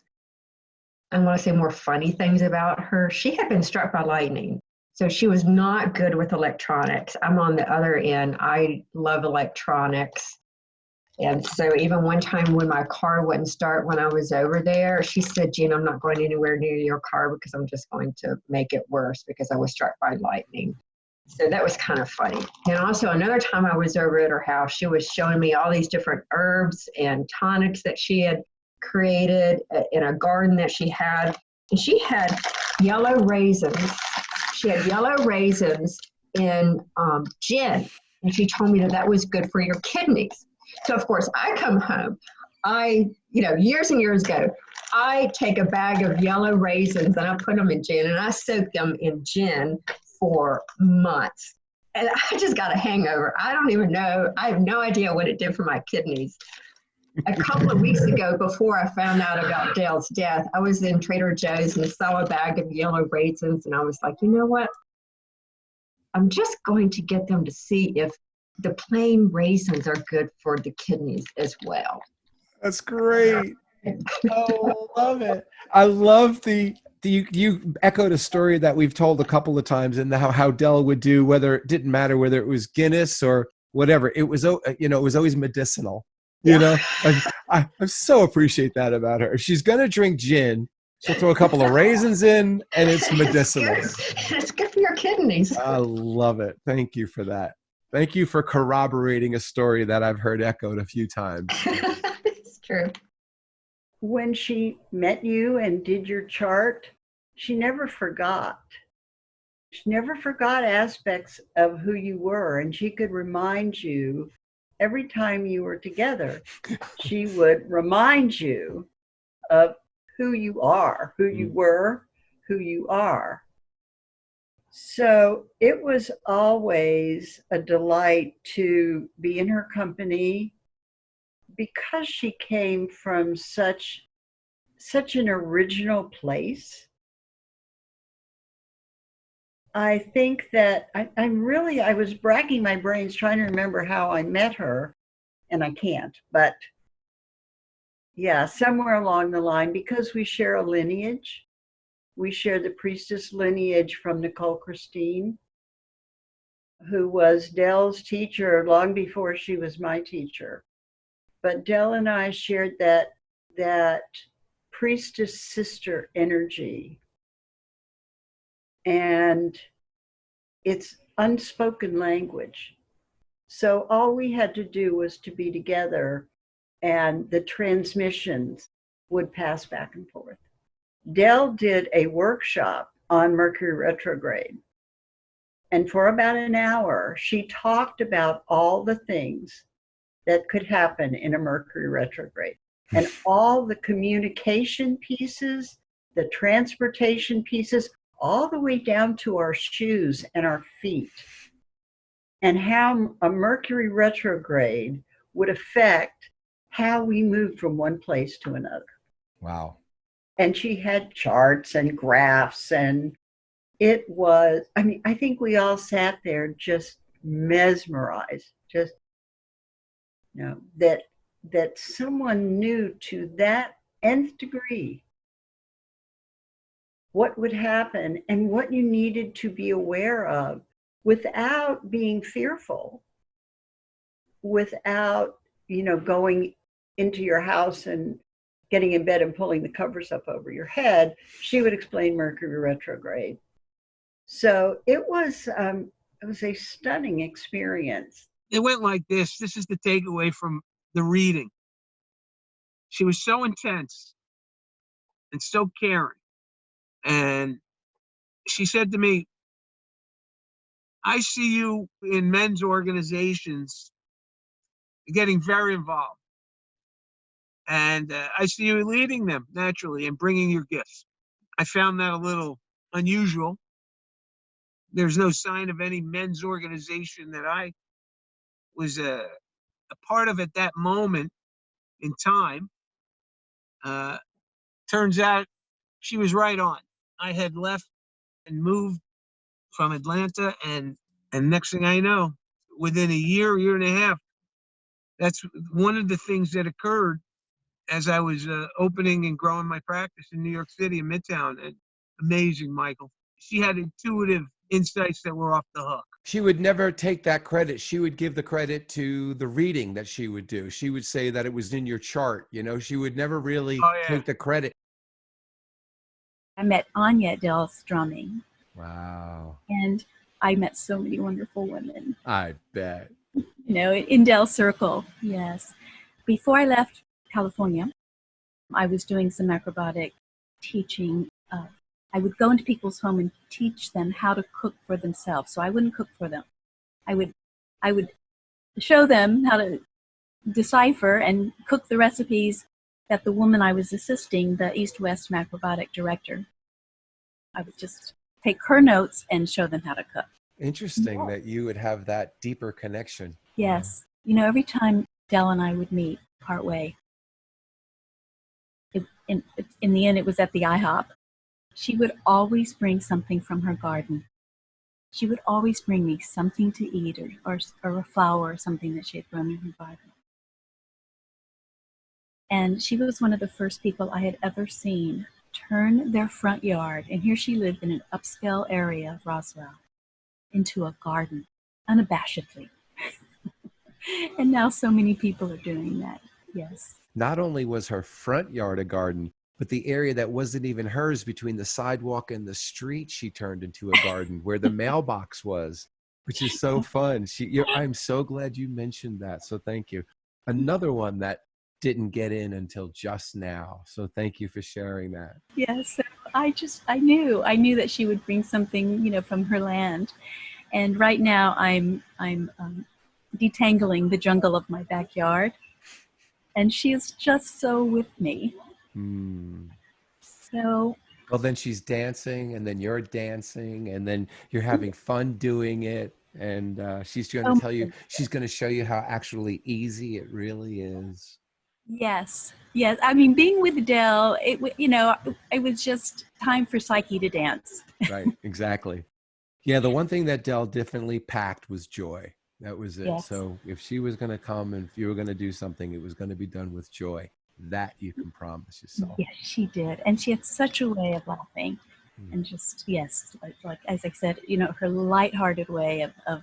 I want to say, more funny things about her. She had been struck by lightning, so she was not good with electronics. I'm on the other end. I love electronics. And so even one time when my car wouldn't start when I was over there, she said, Gina, I'm not going anywhere near your car because I'm just going to make it worse because I was struck by lightning. So that was kind of funny. And also another time I was over at her house, she was showing me all these different herbs and tonics that she had created in a garden that she had. And she had yellow raisins. She had yellow raisins in gin. And she told me that that was good for your kidneys. So of course I come home. Years and years ago, I take a bag of yellow raisins and I put them in gin and I soak them in gin for months. And I just got a hangover. I don't even know. I have no idea what it did for my kidneys. A couple of weeks ago, before I found out about Dell's death, I was in Trader Joe's and saw a bag of yellow raisins. And I was like, you know what? I'm just going to get them to see if the plain raisins are good for the kidneys as well. That's great. Oh, love it. I love you echoed a story that we've told a couple of times, and how Dell would do, whether it didn't matter whether it was Guinness or whatever. It was, it was always medicinal. I so appreciate that about her. If she's gonna drink gin, she'll throw a couple of raisins in, and it's medicinal. It's good for your kidneys. I love it. Thank you for that. Thank you for corroborating a story that I've heard echoed a few times. It's true. When she met you and did your chart, she never forgot. She never forgot aspects of who you were, and she could remind you every time you were together. She would remind you of who you are, who you were, who you are. So it was always a delight to be in her company, because she came from such an original place. I think that I was racking my brains trying to remember how I met her, and I can't, but yeah, somewhere along the line, because we share a lineage. We share the priestess lineage from Nicole Christine, who was Dell's teacher long before she was my teacher. But Dell and I shared that priestess sister energy. And it's unspoken language. So all we had to do was to be together, and the transmissions would pass back and forth. Dell did a workshop on Mercury retrograde. And for about an hour, she talked about all the things that could happen in a Mercury retrograde, and all the communication pieces, the transportation pieces, all the way down to our shoes and our feet, and how a Mercury retrograde would affect how we move from one place to another. Wow. And she had charts and graphs, and it was, I think we all sat there just mesmerized, just, that someone knew to that nth degree what would happen and what you needed to be aware of without being fearful, without, going into your house and getting in bed and pulling the covers up over your head. She would explain Mercury retrograde. So it was a stunning experience. It went like this. This is the takeaway from the reading. She was so intense and so caring. And she said to me, I see you in men's organizations getting very involved. And I see you leading them naturally and bringing your gifts. I found that a little unusual. There's no sign of any men's organization that I was a part of at that moment in time. Turns out she was right on. I had left and moved from Atlanta, and next thing I know, within a year and a half, that's one of the things that occurred as I was opening and growing my practice in New York City in Midtown. And amazing, Michael. She had intuitive insights that were off the hook. She would never take that credit. She would give the credit to the reading that she would do. She would say that it was in your chart. She would never really take the credit. I met Anya at Dell's drumming. Wow. And I met so many wonderful women. I bet. In Dell's circle, yes. Before I left California, I was doing some acrobatic teaching of I would go into people's home and teach them how to cook for themselves. So I wouldn't cook for them. I would show them how to decipher and cook the recipes that the woman I was assisting, the East-West macrobiotic director, I would just take her notes and show them how to cook. Interesting that you would have that deeper connection. Yes. You know, every time Dell and I would meet partway, in the end, it was at the IHOP. She would always bring something from her garden. She would always bring me something to eat or a flower or something that she had grown in her garden. And she was one of the first people I had ever seen turn their front yard, and here she lived in an upscale area of Roswell, into a garden, unabashedly. And now so many people are doing that. Yes. Not only was her front yard a garden, but the area that wasn't even hers between the sidewalk and the street, she turned into a garden where the mailbox was, which is so fun. I'm so glad you mentioned that. So thank you. Another one that didn't get in until just now. So thank you for sharing that. Yes. So I knew that she would bring something, you know, from her land. And right now I'm detangling the jungle of my backyard. And she is just so with me. So. Well, then she's dancing, and then you're dancing, and then you're having fun doing it. And she's going to tell you, she's going to show you how actually easy it really is. Yes. Yes. I mean, being with Dell, it was just time for Psyche to dance. Right. Exactly. Yeah. The one thing that Dell definitely packed was joy. That was it. Yes. So if she was going to come and if you were going to do something, it was going to be done with joy. That you can promise yourself. Yes, she did. And she had such a way of laughing. And just, yes, like as I said, you know, her lighthearted way of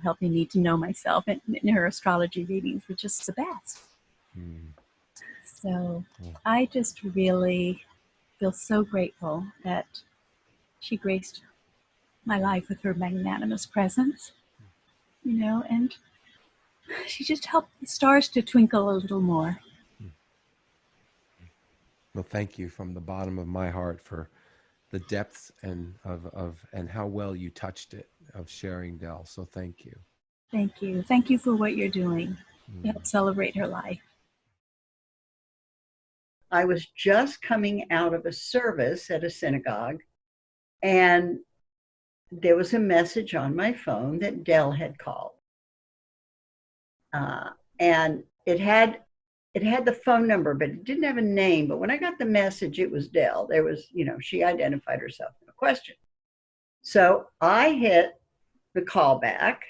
helping me to know myself, and her astrology readings were just the best. So I just really feel so grateful that she graced my life with her magnanimous presence, you know, and she just helped the stars to twinkle a little more. Well, thank you from the bottom of my heart for the depth and and how well you touched it of sharing, Dell. So thank you. Thank you. Thank you for what you're doing to help celebrate her life. I was just coming out of a service at a synagogue, and there was a message on my phone that Dell had called. And it had the phone number, but it didn't have a name. But when I got the message, it was Dell. There was, you know, she identified herself, no question. So I hit the call back,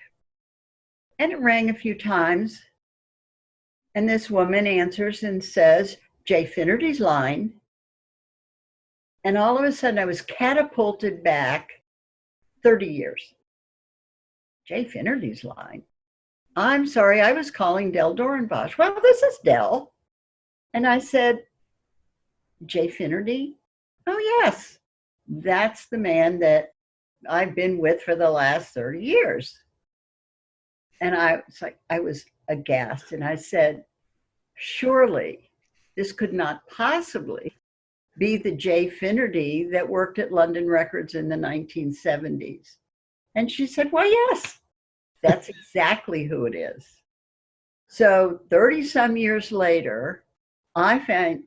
and it rang a few times. And this woman answers and says, Jay Finnerty's line. And all of a sudden I was catapulted back 30 years. Jay Finnerty's line. I'm sorry, I was calling Dell Dorenbosch. Well, this is Dell. And I said, Jay Finnerty? Oh, yes. That's the man that I've been with for the last 30 years. And I was aghast. And I said, surely this could not possibly be the Jay Finnerty that worked at London Records in the 1970s. And she said, well, yes, that's exactly who it is. So 30 some years later, I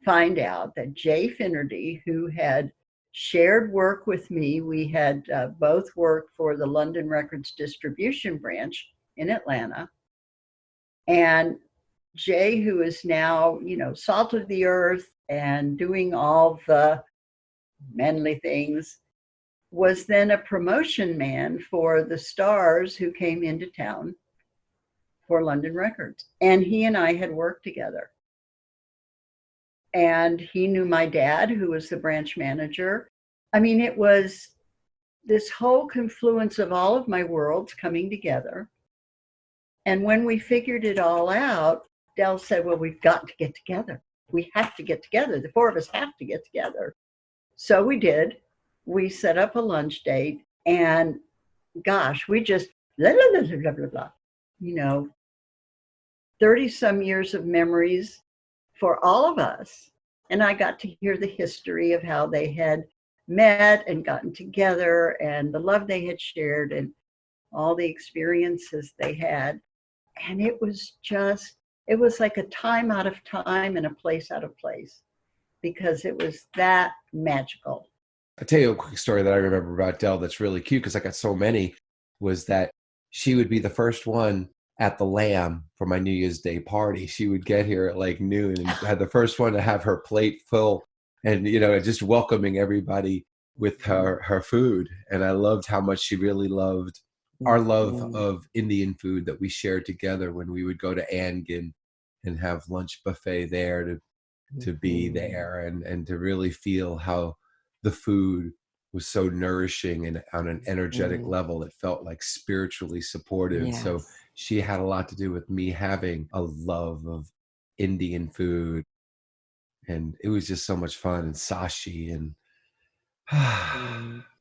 find out that Jay Finnerty, who had shared work with me, we had both worked for the London Records distribution branch in Atlanta. And Jay, who is now, you know, salt of the earth and doing all the manly things, was then a promotion man for the stars who came into town for London Records. And he and I had worked together. And he knew my dad, who was the branch manager. I mean, it was this whole confluence of all of my worlds coming together. And when we figured it all out, Dell said, well, we've got to get together. We have to get together. The four of us have to get together. So we did. We set up a lunch date, and gosh, we just blah, blah, blah, blah, blah, blah. You know, 30 some years of memories for all of us. And I got to hear the history of how they had met and gotten together, and the love they had shared and all the experiences they had. And it was like a time out of time and a place out of place, because it was that magical. I'll tell you a quick story that I remember about Dell that's really cute, because I got so many, was that she would be the first one at the Lamb for my New Year's Day party. She would get here at like noon and had the first one to have her plate full, and, you know, just welcoming everybody with her food. And I loved how much she really loved our love of Indian food that we shared together when we would go to Angin and have lunch buffet there, to be there and to really feel how the food was so nourishing, and on an energetic level, it felt like spiritually supportive. Yes. So she had a lot to do with me having a love of Indian food. And it was just so much fun, and sashi and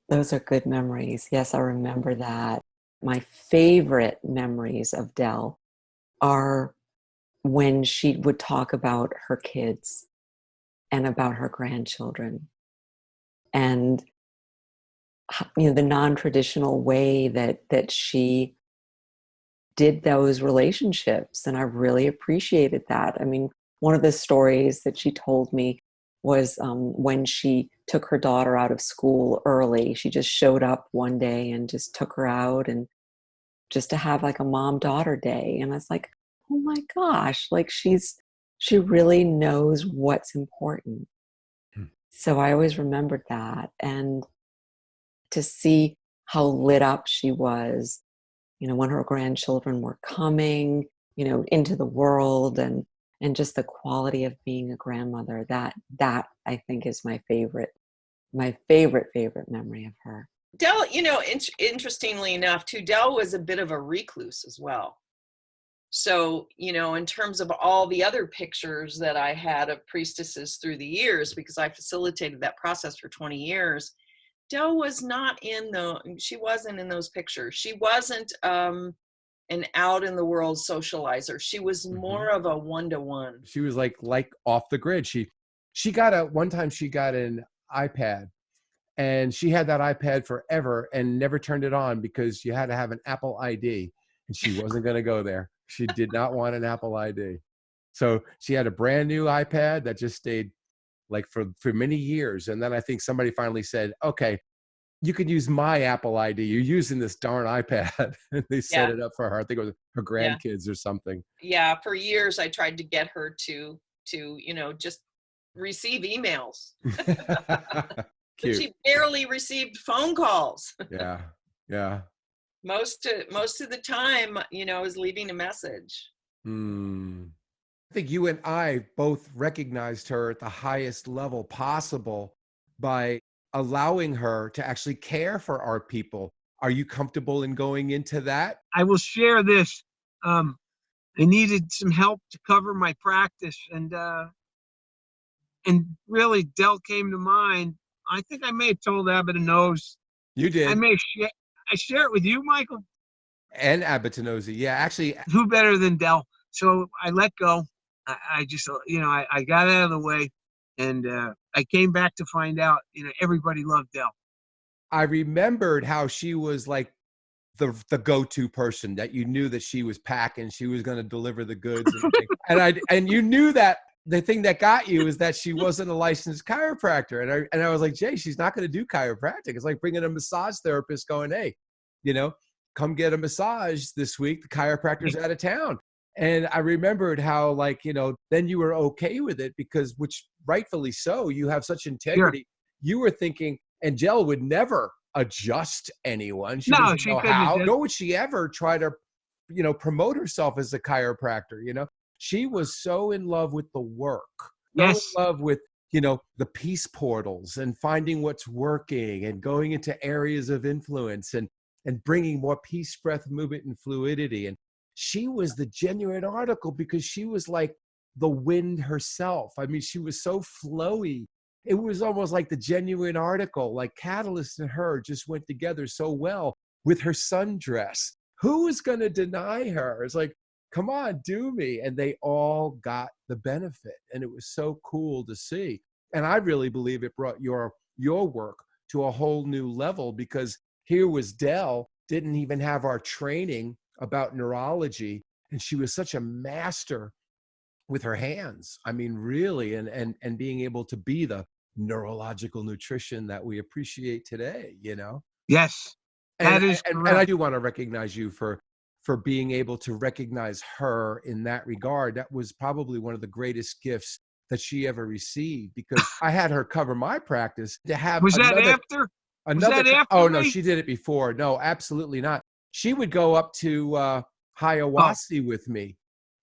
those are good memories. Yes, I remember that. My favorite memories of Dell are when she would talk about her kids and about her grandchildren, and, you know, the non-traditional way that she did those relationships. And I really appreciated that. I mean, one of the stories that she told me was when she took her daughter out of school early. She just showed up one day and just took her out, and just to have like a mom-daughter day. And I was like, oh my gosh, like she really knows what's important. So I always remembered that. And to see how lit up she was, you know, when her grandchildren were coming, you know, into the world, and just the quality of being a grandmother, that I think is my favorite memory of her. Dell, you know, interestingly enough, too, Dell was a bit of a recluse as well. So, you know, in terms of all the other pictures that I had of priestesses through the years, because I facilitated that process for 20 years, Dell was she wasn't in those pictures. She wasn't an out in the world socializer. She was more of a one-to-one. She was like off the grid. One time she got an iPad, and she had that iPad forever and never turned it on because you had to have an Apple ID, and she wasn't going to go there. She did not want an Apple ID. So she had a brand new iPad that just stayed like for many years. And then I think somebody finally said, okay, you can use my Apple ID. You're using this darn iPad. And they set it up for her. I think it was her grandkids or something. Yeah, for years I tried to get her to you know, just receive emails. Cute. She barely received phone calls. Yeah. Most of the time, you know, I was leaving a message. I think you and I both recognized her at the highest level possible by allowing her to actually care for our people. Are you comfortable in going into that? I will share this. I needed some help to cover my practice, and really Dell came to mind. I think I may have told Abbott-Nose. You did. I share it with you, Michael. And Abbott-Nose. Yeah, actually. Who better than Dell? So I let go. I just, you know, I got out of the way, and I came back to find out, you know, everybody loved Dell. I remembered how she was like the go-to person, that you knew that she was packing, she was going to deliver the goods. And you knew that the thing that got you is that she wasn't a licensed chiropractor. And I was like, Jay, she's not going to do chiropractic. It's like bringing a massage therapist going, hey, you know, come get a massage this week. The chiropractor's out of town. And I remembered how, like, you know, then you were okay with it because, which rightfully so, you have such integrity. Sure. You were thinking, and Jill would never adjust anyone. She doesn't know how, nor would she ever try to, you know, promote herself as a chiropractor. You know, she was so in love with the work, so in love with, you know, the peace portals and finding what's working and going into areas of influence and bringing more peace, breath, movement, and fluidity. And she was the genuine article because she was like the wind herself. I mean, she was so flowy. It was almost like the genuine article, like Catalyst and her just went together so well with her sundress. Who is going to deny her? It's like, come on, do me. And they all got the benefit. And it was so cool to see. And I really believe it brought your work to a whole new level, because here was Dell, didn't even have our training about neurology, and she was such a master with her hands. I mean, really, and being able to be the neurological nutrition that we appreciate today, you know? Yes, that is And correct. I do want to recognize you for being able to recognize her in that regard. That was probably one of the greatest gifts that she ever received, because I had her cover my practice to have Was that another after? Was that after oh no, me? she did it before. No, absolutely not. She would go up to Oh, Hiawassee with me,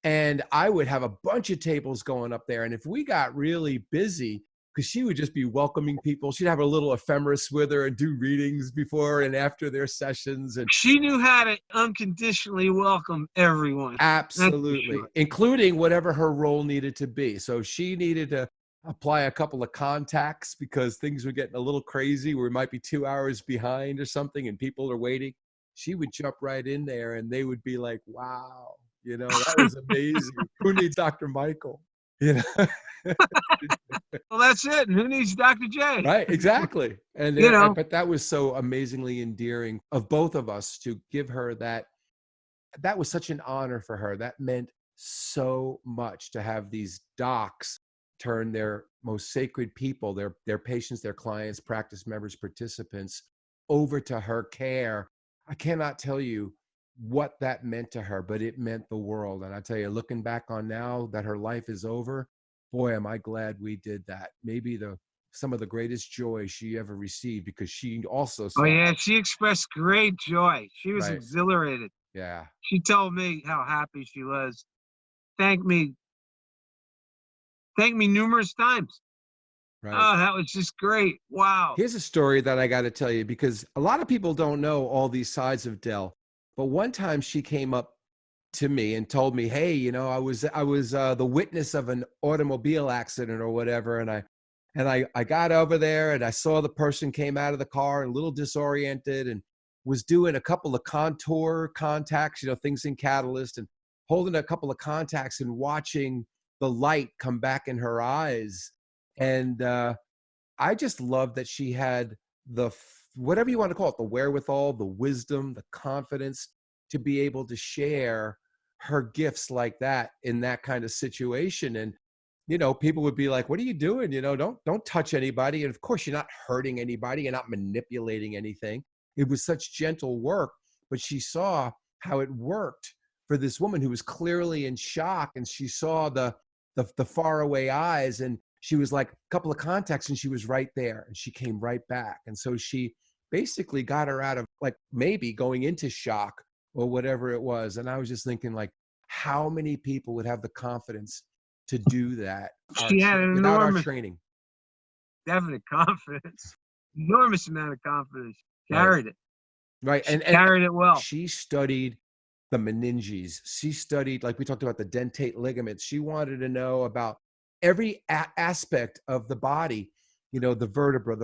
and I would have a bunch of tables going up there. And if we got really busy, because she would just be welcoming people, she'd have a little ephemeris with her and do readings before and after their sessions. And she knew how to unconditionally welcome everyone. That's for absolutely, sure. including whatever her role needed to be. So she needed to apply a couple of contacts because things were getting a little crazy. We might be 2 hours behind or something and people are waiting. She would jump right in there and they would be like, wow, you know, that was amazing. Who needs Dr. Michael? You know? Well, that's it. And who needs Dr. J? Right, exactly. And You know. but that was so amazingly endearing of both of us to give her that. That was such an honor for her. That meant so much to have these docs turn their most sacred people, their patients, their clients, practice members, participants, over to her care. I cannot tell you what that meant to her, but it meant the world. And I tell you, looking back on now that her life is over, boy, am I glad we did that. Maybe some of the greatest joy she ever received, because she also saw. Oh yeah, she expressed great joy. She was Right. exhilarated. Yeah. She told me how happy she was. Thanked me numerous times. Right. Oh, that was just great. Wow. Here's a story that I got to tell you, because a lot of people don't know all these sides of Dell. But one time she came up to me and told me, "Hey, you know, I was the witness of an automobile accident or whatever, and I got over there and I saw the person came out of the car and a little disoriented and was doing a couple of contour contacts, you know, things in Catalyst, and holding a couple of contacts and watching the light come back in her eyes." And I just love that she had whatever you want to call it, the wherewithal, the wisdom, the confidence to be able to share her gifts like that in that kind of situation. And, you know, people would be like, what are you doing? You know, don't touch anybody. And of course, you're not hurting anybody. You're not manipulating anything. It was such gentle work, but she saw how it worked for this woman who was clearly in shock. And she saw the faraway eyes, and she was like, a couple of contacts, and she was right there, and she came right back. And so she basically got her out of, like, maybe going into shock or whatever it was. And I was just thinking, like, how many people would have the confidence to do that She had an without our enormous, training? definite confidence, enormous amount of confidence. Right. Carried it. Right. She carried it well. She studied the meninges. She studied, like we talked about, the dentate ligaments. She wanted to know about every aspect of the body, you know, the vertebra,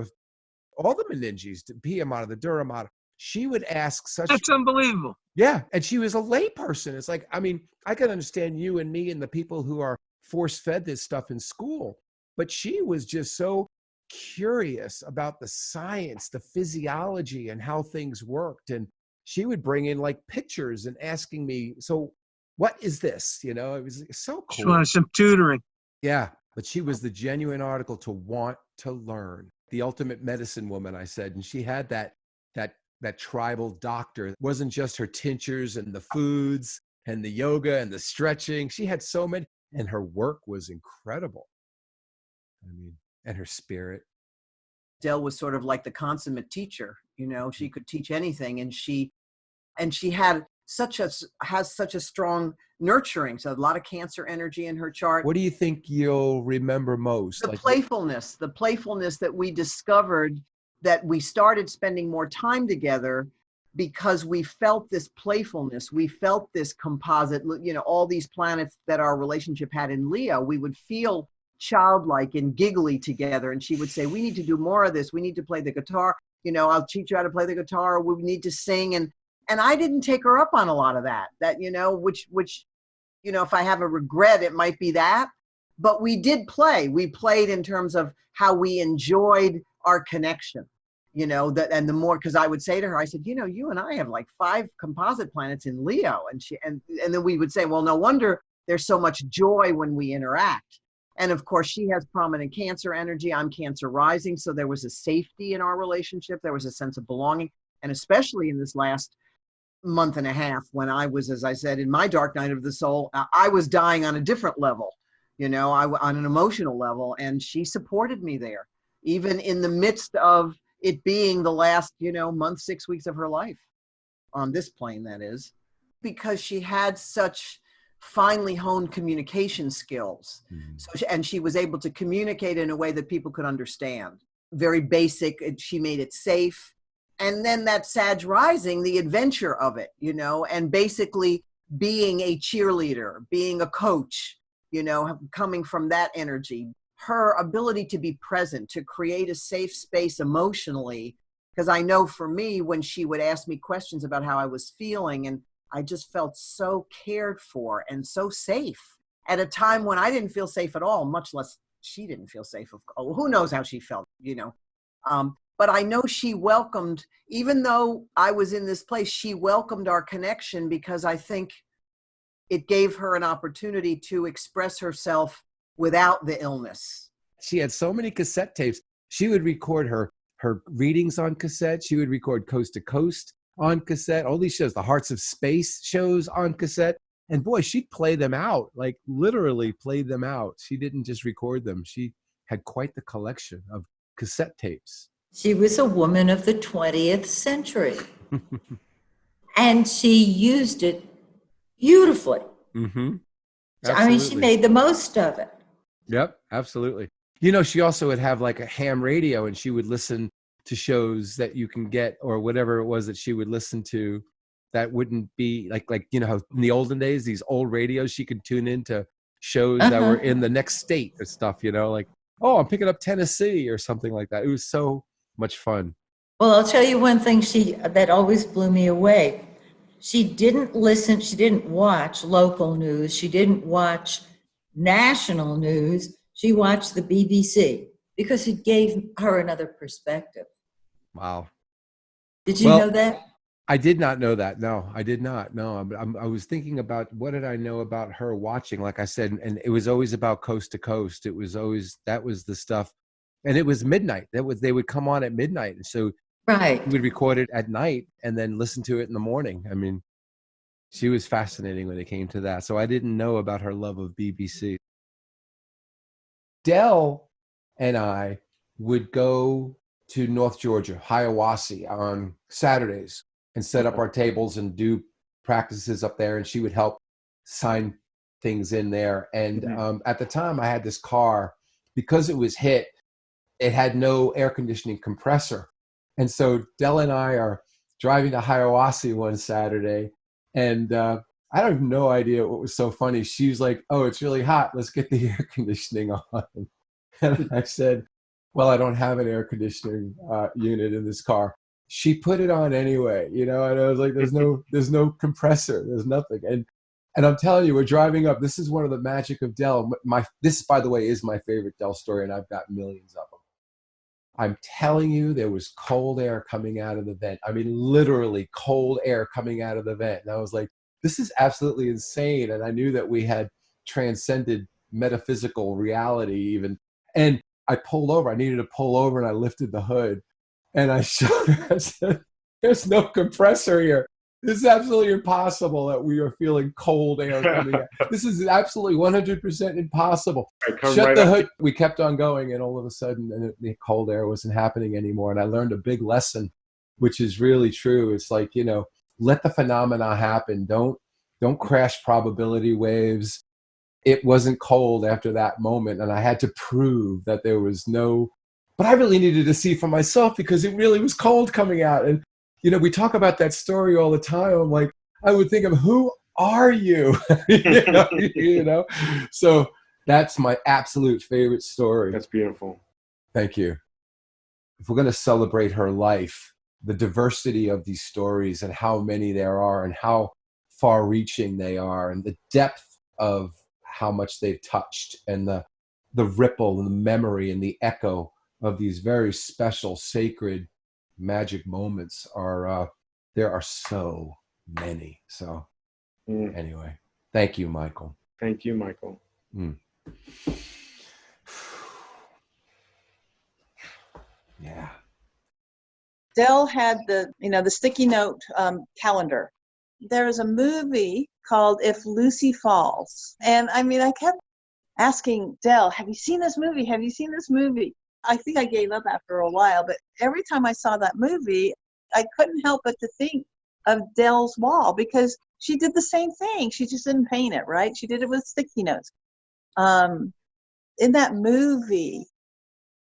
all the meninges, the pia mater, the dura mater. She would ask such. That's unbelievable. Yeah. And she was a layperson. It's like, I mean, I can understand you and me and the people who are force-fed this stuff in school, but she was just so curious about the science, the physiology, and how things worked. And she would bring in like pictures and asking me, so what is this? You know, it was so cool. She wanted some tutoring. Yeah, but she was the genuine article to want to learn. The ultimate medicine woman, I said. And she had that tribal doctor. It wasn't just her tinctures and the foods and the yoga and the stretching. She had so many, and her work was incredible. I mean, and her spirit. Dell was sort of like the consummate teacher. You know, she could teach anything, and she has such a strong nurturing. So a lot of Cancer energy in her chart. What do you think you'll remember most? The playfulness that we discovered, that we started spending more time together because we felt this playfulness. We felt this composite, you know, all these planets that our relationship had in Leo, we would feel childlike and giggly together. And she would say, we need to do more of this. We need to play the guitar. You know, I'll teach you how to play the guitar. We need to sing. And I didn't take her up on a lot of that, you know, which, you know, if I have a regret, it might be that, but we did play. We played in terms of how we enjoyed our connection. you know, that, and the more, because I would say to her, I said, you know, you and I have like 5 composite planets in Leo. And then we would say, well, no wonder there's so much joy when we interact. And of course, she has prominent Cancer energy. I'm Cancer rising. So there was a safety in our relationship. There was a sense of belonging. And especially in this last month and a half, when I was, as I said, in my dark night of the soul, I was dying on a different level, you know, on an emotional level. And she supported me there, even in the midst of it being the last, you know, month, 6 weeks of her life on this plane, that is, because she had such finely honed communication skills. And she was able to communicate in a way that people could understand. Very basic. She made it safe. And then that Sag rising, the adventure of it, you know, and basically being a cheerleader, being a coach, you know, coming from that energy, her ability to be present, to create a safe space emotionally. Because I know for me, when she would ask me questions about how I was feeling, and I just felt so cared for and so safe at a time when I didn't feel safe at all, much less she didn't feel safe. Who knows how she felt, you know. But I know she welcomed, even though I was in this place, she welcomed our connection, because I think it gave her an opportunity to express herself without the illness. She had so many cassette tapes. She would record her readings on cassette. She would record Coast to Coast on cassette, all these shows, the Hearts of Space shows on cassette. And boy, she'd play them out, like literally played them out. She didn't just record them. She had quite the collection of cassette tapes. She was a woman of the 20th century. And she used it beautifully. Mm-hmm. I mean, she made the most of it. Yep, absolutely. You know, she also would have like a ham radio, and she would listen to shows that you can get, or whatever it was that she would listen to, that wouldn't be like, you know, how in the olden days, these old radios, she could tune into shows that were in the next state or stuff, you know, like, oh, I'm picking up Tennessee or something like that. It was so much fun. Well, I'll tell you one thing that always blew me away. She didn't watch local news. She didn't watch national news. She watched the BBC because it gave her another perspective. Wow. Did you know that? I did not know that. No, I did not. No, I was thinking about what did I know about her watching, like I said, and it was always about Coast to Coast. It was always, that was the stuff. And it was midnight. They would come on at midnight. And so right, we'd record it at night and then listen to it in the morning. I mean, she was fascinating when it came to that. So I didn't know about her love of BBC. Dell and I would go to North Georgia, Hiawassee, on Saturdays and set up our tables and do practices up there. And she would help sign things in there. And at the time I had this car, because it was hit, it had no air conditioning compressor. And so Dell and I are driving to Hiawassee one Saturday, and I have no idea what was so funny. She was like, oh, it's really hot. Let's get the air conditioning on. And I said, well, I don't have an air conditioning unit in this car. She put it on anyway, you know, and I was like, there's no compressor, there's nothing. And I'm telling you, we're driving up. This is one of the magic of Dell. This, by the way, is my favorite Dell story, and I've got millions of them. I'm telling you, there was cold air coming out of the vent. I mean, literally cold air coming out of the vent. And I was like, this is absolutely insane. And I knew that we had transcended metaphysical reality even. And I pulled over. I needed to pull over, and I lifted the hood. And I showed her, I said, there's no compressor here. This is absolutely impossible that we are feeling cold air coming out. This is absolutely 100% impossible. Shut the hood. We kept on going, and all of a sudden, the cold air wasn't happening anymore. And I learned a big lesson, which is really true. It's like, you know, let the phenomena happen. Don't crash probability waves. It wasn't cold after that moment, and I had to prove that there was no. But I really needed to see for myself, because it really was cold coming out. And you know, we talk about that story all the time. I'm like, I would think of, who are you? you know? So that's my absolute favorite story. That's beautiful. Thank you. If we're going to celebrate her life, the diversity of these stories and how many there are and how far reaching they are, and the depth of how much they've touched, and the ripple and the memory and the echo of these very special, sacred magic moments are, there are so many. So anyway, thank you, Michael. Thank you, Michael. Yeah. Dell had the sticky note calendar. There was a movie called If Lucy Falls. And I mean, I kept asking Dell, have you seen this movie? Have you seen this movie? I think I gave up after a while, but every time I saw that movie, I couldn't help but to think of Dell's wall, because she did the same thing. She just didn't paint it, right? She did it with sticky notes. In that movie,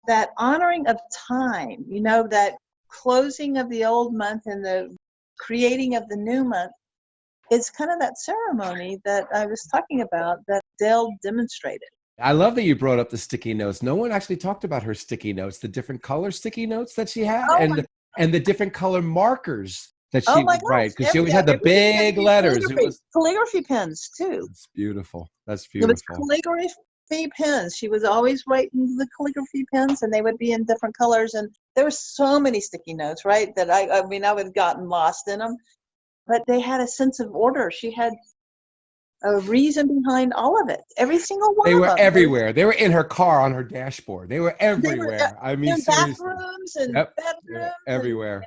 that honoring of time, that closing of the old month and the creating of the new month, it's kind of that ceremony that I was talking about that Dell demonstrated. I love that you brought up the sticky notes. No one actually talked about her sticky notes, the different color sticky notes that she had, and the different color markers that she would write, because she always had the big letters. It was calligraphy pens too. It's beautiful. That's It was beautiful. calligraphy pens. She was always writing the calligraphy pens, and they would be in different colors. And there were so many sticky notes, right? That I would have gotten lost in them. But they had a sense of order. She had a reason behind all of it. Every single one They of were them. Everywhere. They were in her car on her dashboard. They were everywhere. I mean, in seriously. bathrooms and bedrooms. Everywhere.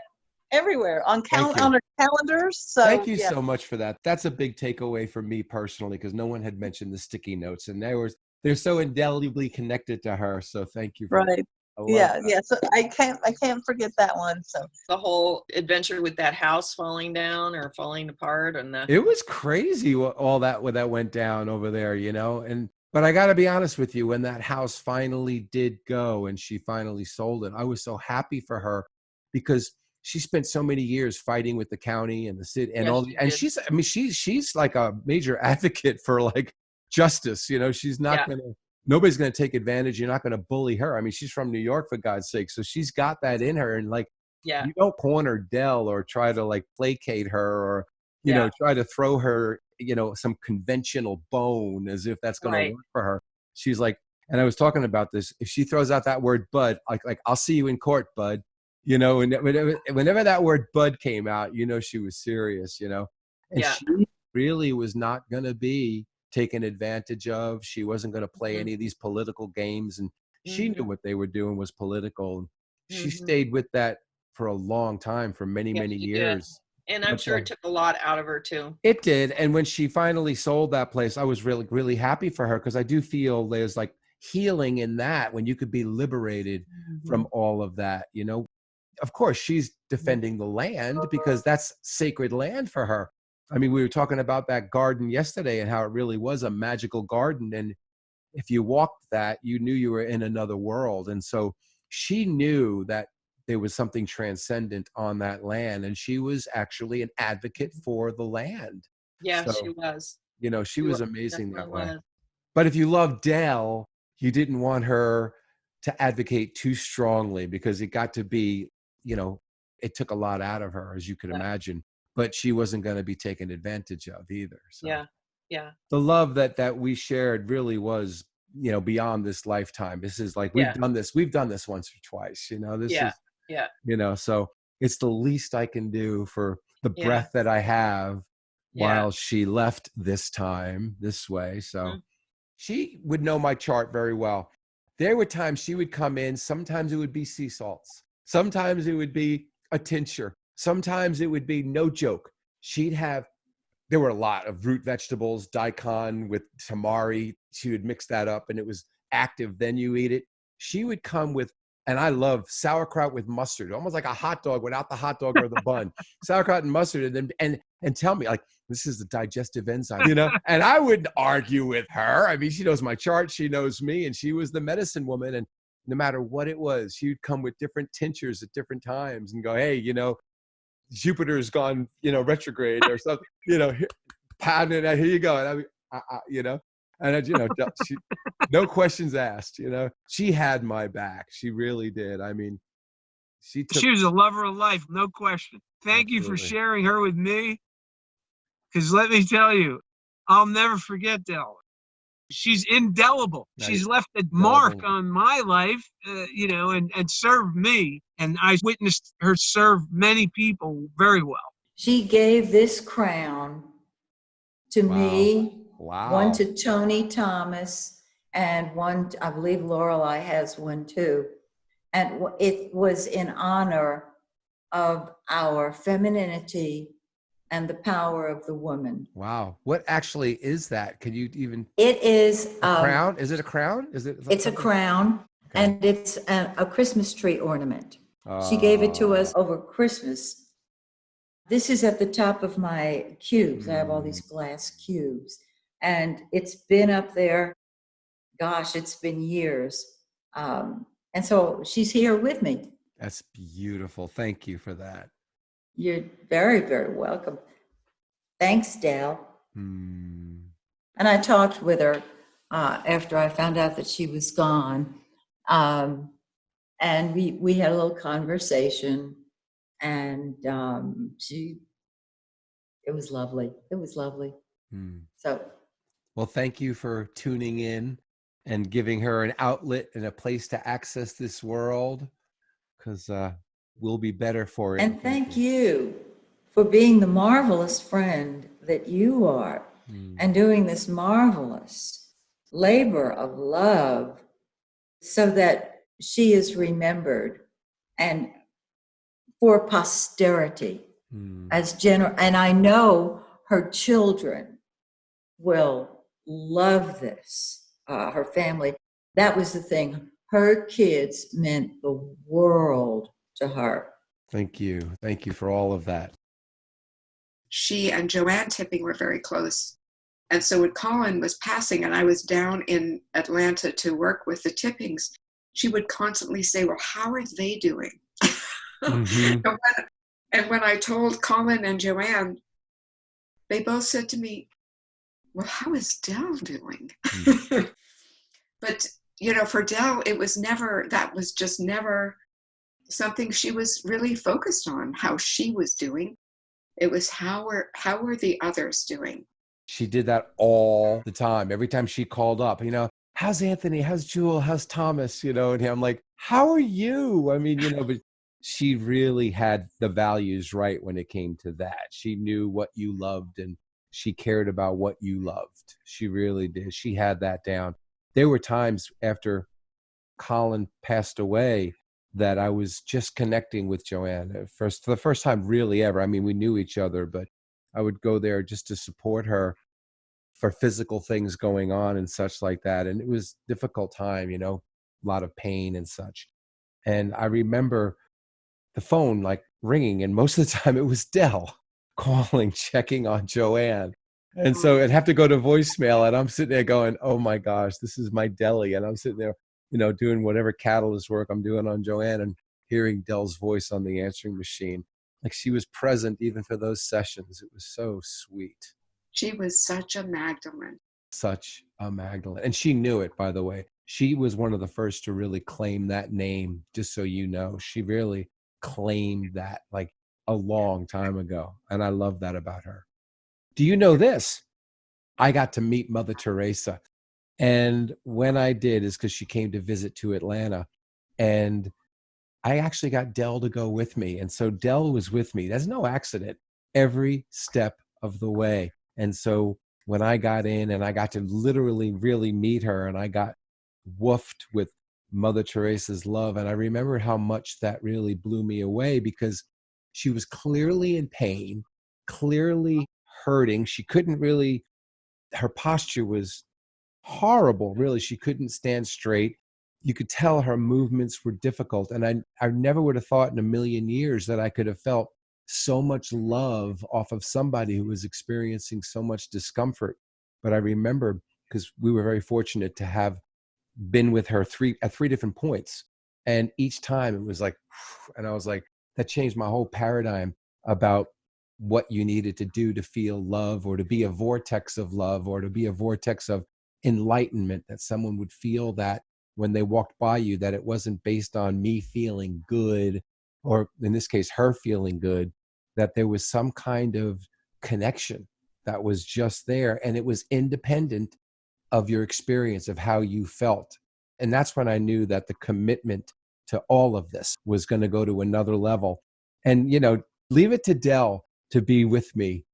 Everywhere. On Thank you. on her calendars. So Thank you so much for that. That's a big takeaway for me personally, because no one had mentioned the sticky notes, and they're so indelibly connected to her. So thank you for that. Right. Yeah. So I can't forget that one. So the whole adventure with that house falling down or falling apart, and it was crazy all that went down over there, but I got to be honest with you, when that house finally did go and she finally sold it, I was so happy for her, because she spent so many years fighting with the county and the city and she's like a major advocate for like justice. She's not nobody's going to take advantage. You're not going to bully her. I mean, she's from New York, for God's sake. So she's got that in her. And you don't corner Dell or try to like placate her or, try to throw her, some conventional bone as if that's going to work for her. She's like, and I was talking about this, if she throws out that word bud, like I'll see you in court, bud, and whenever that word bud came out, she was serious, and she really was not going to be taken advantage of. She wasn't going to play any of these political games, and she knew what they were doing was political. She stayed with that for a long time, for many years. And I'm sure it took a lot out of her too. It did. And when she finally sold that place, I was really, really happy for her, because I do feel there's like healing in that, when you could be liberated from all of that. Of course, she's defending the land because that's sacred land for her. I mean, we were talking about that garden yesterday and how it really was a magical garden. And if you walked that, you knew you were in another world. And so she knew that there was something transcendent on that land. And she was actually an advocate for the land. Yeah, so, she was. She was amazing that way. But if you love Dell, you didn't want her to advocate too strongly, because it got to be, it took a lot out of her, as you could imagine. But she wasn't going to be taken advantage of either. So yeah. The love that we shared really was, beyond this lifetime. This is like, we've done this once or twice, this is, so it's the least I can do for the breath that I have while she left this time this way. So she would know my chart very well. There were times she would come in. Sometimes it would be sea salts. Sometimes it would be a tincture. Sometimes it would be, no joke, there were a lot of root vegetables, daikon with tamari. She would mix that up and it was active. Then you eat it. She would come with, and I love sauerkraut with mustard, almost like a hot dog without the hot dog or the bun. Sauerkraut and mustard, and tell me, like, this is the digestive enzyme, And I wouldn't argue with her. I mean, she knows my chart, she knows me, and she was the medicine woman. And no matter what it was, she would come with different tinctures at different times and go, hey, Jupiter's gone, retrograde or something, pound it out, here you go. And she, no questions asked, she had my back. She really did. I mean, she was a lover of life, no question. Thank you for sharing her with me. Because let me tell you, I'll never forget Dell. she's indelible. Now, She's left a indelible. mark on my life, and served me. And I witnessed her serve many people very well. She gave this crown to me, one to Tony Thomas, and one, I believe Lorelei has one too. And it was in honor of our femininity and the power of the woman. Wow. What actually is that? Can you even? It is a crown. Is it a crown? Is it? It's a crown, and it's a Christmas tree ornament. She gave it to us over Christmas. This is at the top of my cubes. I have all these glass cubes, and it's been up there. Gosh, it's been years. And so she's here with me. That's beautiful. Thank you for that. You're very, very welcome. Thanks, Dell. Hmm. And I talked with her after I found out that she was gone. And we had a little conversation, and it was lovely. It was lovely. So, well, thank you for tuning in and giving her an outlet and a place to access this world, because we'll be better for it. And thank you for being the marvelous friend that you are, and doing this marvelous labor of love so that she is remembered and for posterity as and I know her children will love this, her family. That was the thing. Her kids meant the world to her. Thank you. Thank you for all of that. She and Joanne Tipping were very close. And so when Colin was passing and I was down in Atlanta to work with the Tippings, she would constantly say, well, how are they doing? And when I told Colin and Joanne, they both said to me, well, how is Dell doing? But, for Dell, that was just never something she was really focused on, how she was doing. It was how were the others doing? She did that all the time. Every time she called up, how's Anthony? How's Jewel? How's Thomas? And I'm like, how are you? I mean, but she really had the values right when it came to that. She knew what you loved and she cared about what you loved. She really did. She had that down. There were times after Colin passed away that I was just connecting with Joanne for the first time really ever. I mean, we knew each other, but I would go there just to support her for physical things going on and such like that. And it was a difficult time, a lot of pain and such. And I remember the phone like ringing, and most of the time it was Dell calling, checking on Joanne. And so it'd have to go to voicemail, and I'm sitting there going, oh my gosh, this is my deli. And I'm sitting there, doing whatever catalyst work I'm doing on Joanne and hearing Dell's voice on the answering machine. Like she was present even for those sessions. It was so sweet. She was such a Magdalene. Such a Magdalene. And she knew it, by the way. She was one of the first to really claim that name, just so you know. She really claimed that like a long time ago. And I love that about her. Do you know this? I got to meet Mother Teresa. And when I did is because she came to visit to Atlanta. And I actually got Dell to go with me. And so Dell was with me. There's no accident every step of the way. And so when I got in and I got to literally really meet her, and I got woofed with Mother Teresa's love. And I remember how much that really blew me away, because she was clearly in pain, clearly hurting. She couldn't really, her posture was horrible, really. She couldn't stand straight. You could tell her movements were difficult. And I never would have thought in a million years that I could have felt so much love off of somebody who was experiencing so much discomfort. But I remember, because we were very fortunate to have been with her at three different points. And each time it was like, and I was like, that changed my whole paradigm about what you needed to do to feel love, or to be a vortex of love, or to be a vortex of enlightenment, that someone would feel that when they walked by you, that it wasn't based on me feeling good, or in this case, her feeling good, that there was some kind of connection that was just there, and it was independent of your experience, of how you felt. And that's when I knew that the commitment to all of this was going to go to another level. And, leave it to Dell to be with me,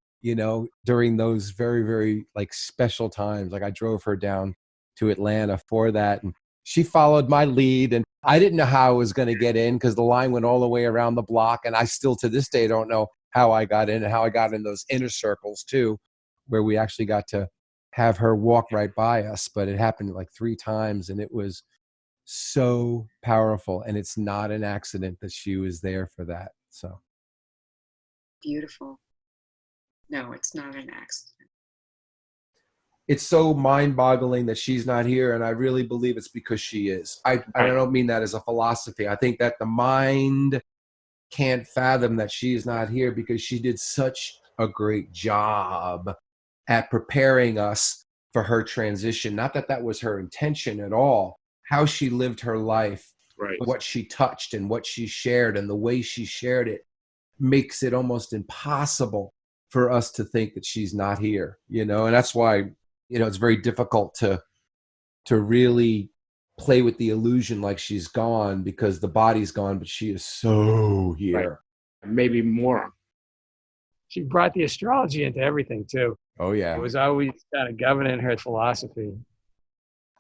during those very, very like special times. Like I drove her down to Atlanta for that. And she followed my lead. And I didn't know how I was going to get in because the line went all the way around the block. And I still to this day don't know how I got in and how I got in those inner circles too, where we actually got to have her walk right by us. But it happened like 3 times and it was so powerful. And it's not an accident that she was there for that. So Beautiful. No, it's not an accident. It's so mind-boggling that she's not here, and I really believe it's because she is. I don't mean that as a philosophy. I think that the mind can't fathom that she is not here because she did such a great job at preparing us for her transition. Not that that was her intention at all. How she lived her life, right, what she touched and what she shared and the way she shared it makes it almost impossible for us to think that she's not here, and that's why, it's very difficult to really play with the illusion like she's gone because the body's gone, but she is so here. Right. Maybe more. She brought the astrology into everything too. Oh yeah. It was always kind of governing her philosophy.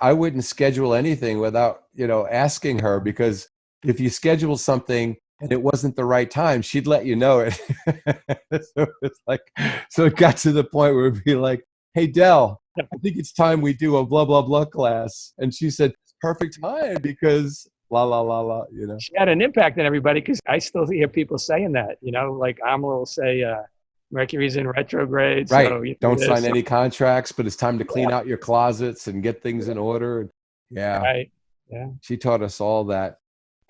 I wouldn't schedule anything without, asking her, because if you schedule something and it wasn't the right time, she'd let you know it. So it got to the point where it'd be like, hey, Dell, I think it's time we do a blah, blah, blah class. And she said, perfect time because la, la, la, la, She had an impact on everybody because I still hear people saying that, like Amla will say, Mercury's in retrograde. Right. So don't sign any contracts, but it's time to clean out your closets and get things in order. Yeah. Right. Yeah. She taught us all that.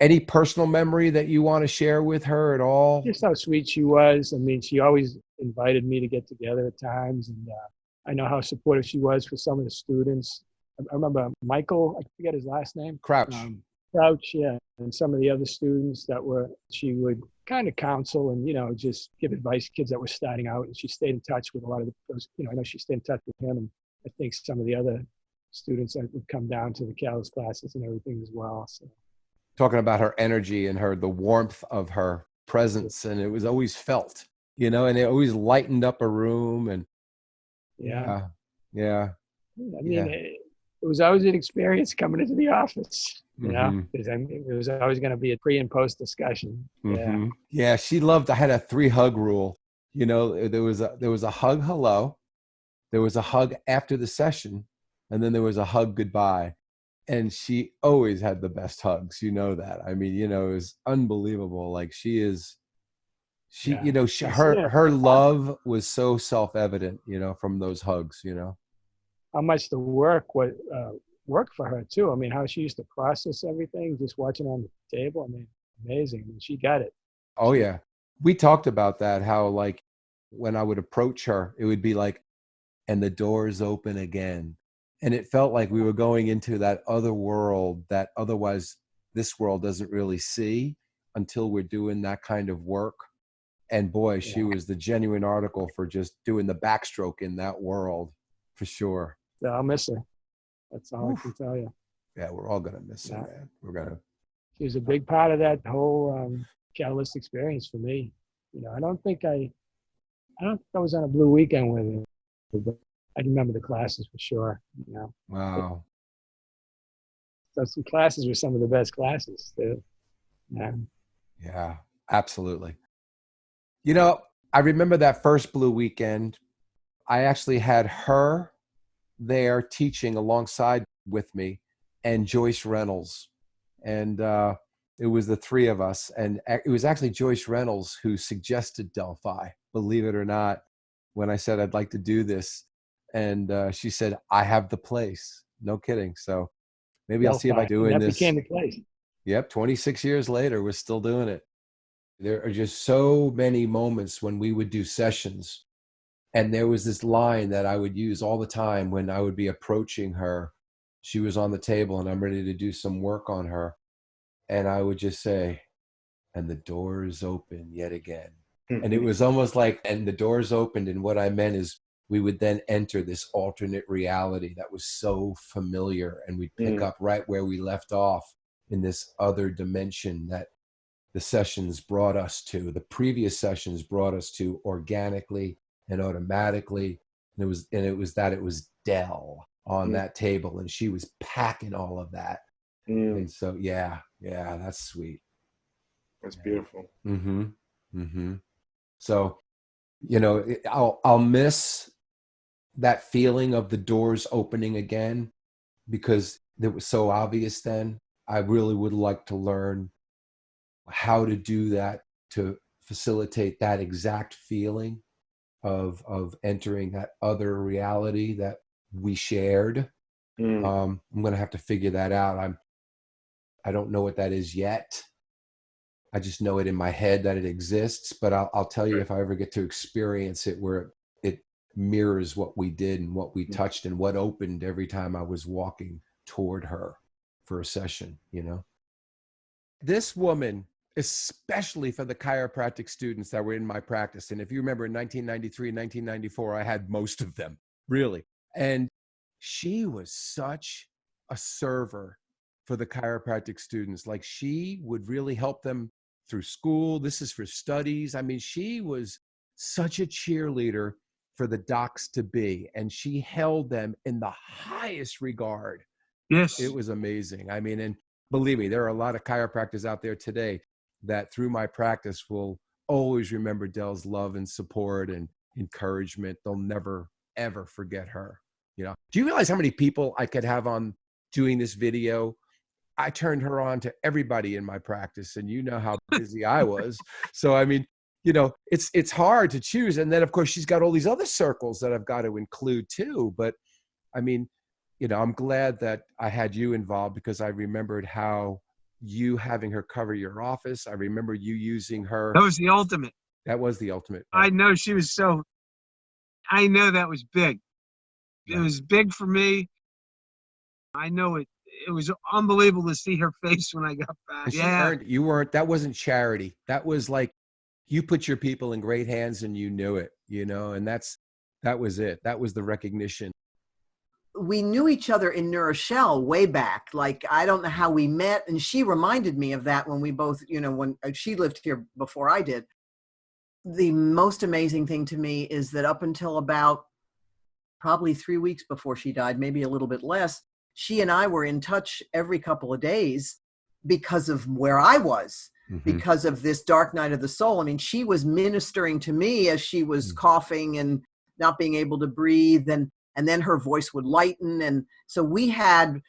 Any personal memory that you want to share with her at all? Just how sweet she was. I mean, she always invited me to get together at times. And I know how supportive she was for some of the students. I remember Michael, I forget his last name. Crouch. Crouch, yeah. And some of the other students she would kind of counsel and, just give advice to kids that were starting out. And she stayed in touch with a lot of those, I know she stayed in touch with him. And I think some of the other students that would come down to the Callis classes and everything as well. So. Talking about her energy and the warmth of her presence. And it was always felt, and it always lightened up a room. And yeah. I mean, it was always an experience coming into the office, because it was always going to be a pre and post discussion. Mm-hmm. Yeah. She loved, I had a 3-hug rule. There was a hug hello, there was a hug after the session, and then there was a hug goodbye. And she always had the best hugs. That. I mean, it was unbelievable. Like her love was so self-evident, from those hugs, How much the work for her too. I mean, how she used to process everything, just watching on the table. I mean, amazing. I mean, she got it. Oh yeah. We talked about that, how like when I would approach her, it would be like, and the doors open again. And it felt like we were going into that other world that otherwise this world doesn't really see until we're doing that kind of work. And boy, she was the genuine article for just doing the backstroke in that world, for sure. Yeah, I'll miss her. That's all I can tell you. Yeah, we're all going to miss her, man. We're going to. She was a big part of that whole Catalyst experience for me. I don't think I was on a blue weekend with her, but I remember the classes for sure. Wow. Those classes were some of the best classes. Yeah, absolutely. I remember that first blue weekend. I actually had her there teaching alongside with me and Joyce Reynolds. And it was the 3 of us. And it was actually Joyce Reynolds who suggested Delphi, believe it or not, when I said I'd like to do this. And she said, I have the place. No kidding. So maybe I'll see about doing that this. That became the place. Yep. 26 years later, we're still doing it. There are just so many moments when we would do sessions. And there was this line that I would use all the time when I would be approaching her. She was on the table and I'm ready to do some work on her. And I would just say, and the doors open yet again. And it was almost like, and the doors opened. And what I meant is we would then enter this alternate reality that was so familiar, and we'd pick up right where we left off in this other dimension that the sessions brought us to, the previous sessions brought us to organically and automatically. And it was Dell on that table, and she was packing all of that. And so, yeah, that's sweet. That's beautiful. So, you know, I'll miss that feeling of the doors opening again, because it was so obvious then. I really would like to learn how to do that, to facilitate that exact feeling of entering that other reality that we shared. I'm going to have to figure that out. I don't know what that is yet. I just know it in my head that it exists, but I'll tell you if I ever get to experience it, where it mirrors what we did and what we touched and what opened every time I was walking toward her for a session, you know. This woman, especially for the chiropractic students that were in my practice, and if you remember in 1993, 1994, I had most of them, really. And she was such a server for the chiropractic students. Like, she would really help them through school. This is for studies. I mean, she was such a cheerleader for the docs to be, and she held them in the highest regard. Yes. It was amazing. I mean, and believe me, there are a lot of chiropractors out there today that through my practice will always remember Dell's love and support and encouragement. They'll never, ever forget her. You know, do you realize how many people I could have on doing this video? I turned her on to everybody in my practice, and you know how busy I was. So, I mean, you know, it's hard to choose. And then, of course, she's got all these other circles that I've got to include too. But I mean, you know, I'm glad that I had you involved, because I remembered how you having her cover your office. I remember you using her. That was the ultimate. That was the ultimate. I know she was so, I know that was big. It was big for me. I know it. It was unbelievable to see her face when I got back. And she earned, you weren't, that wasn't charity. That was like, you put your people in great hands and you knew it, you know, and that was it. That was the recognition. We knew each other in New Rochelle way back. Like, I don't know how we met. And she reminded me of that when we both, you know, when she lived here before I did. The most amazing thing to me is that up until about probably 3 weeks before she died, maybe a little bit less, she and I were in touch every couple of days because of where I was, because of this dark night of the soul. I mean, she was ministering to me as she was coughing and not being able to breathe. And then her voice would lighten. And so we had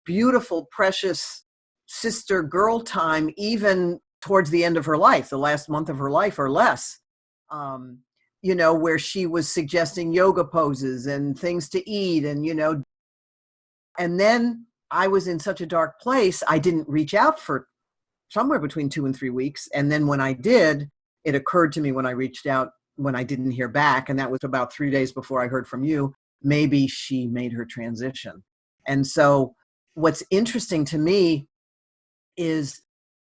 beautiful, precious sister girl time, even towards the end of her life, the last month of her life or less, you know, where she was suggesting yoga poses and things to eat and, you know, and then I was in such a dark place, I didn't reach out for somewhere between 2 and 3 weeks. And then when I did, it occurred to me when I reached out, when I didn't hear back, and that was about 3 days before I heard from you, maybe she made her transition. And so what's interesting to me is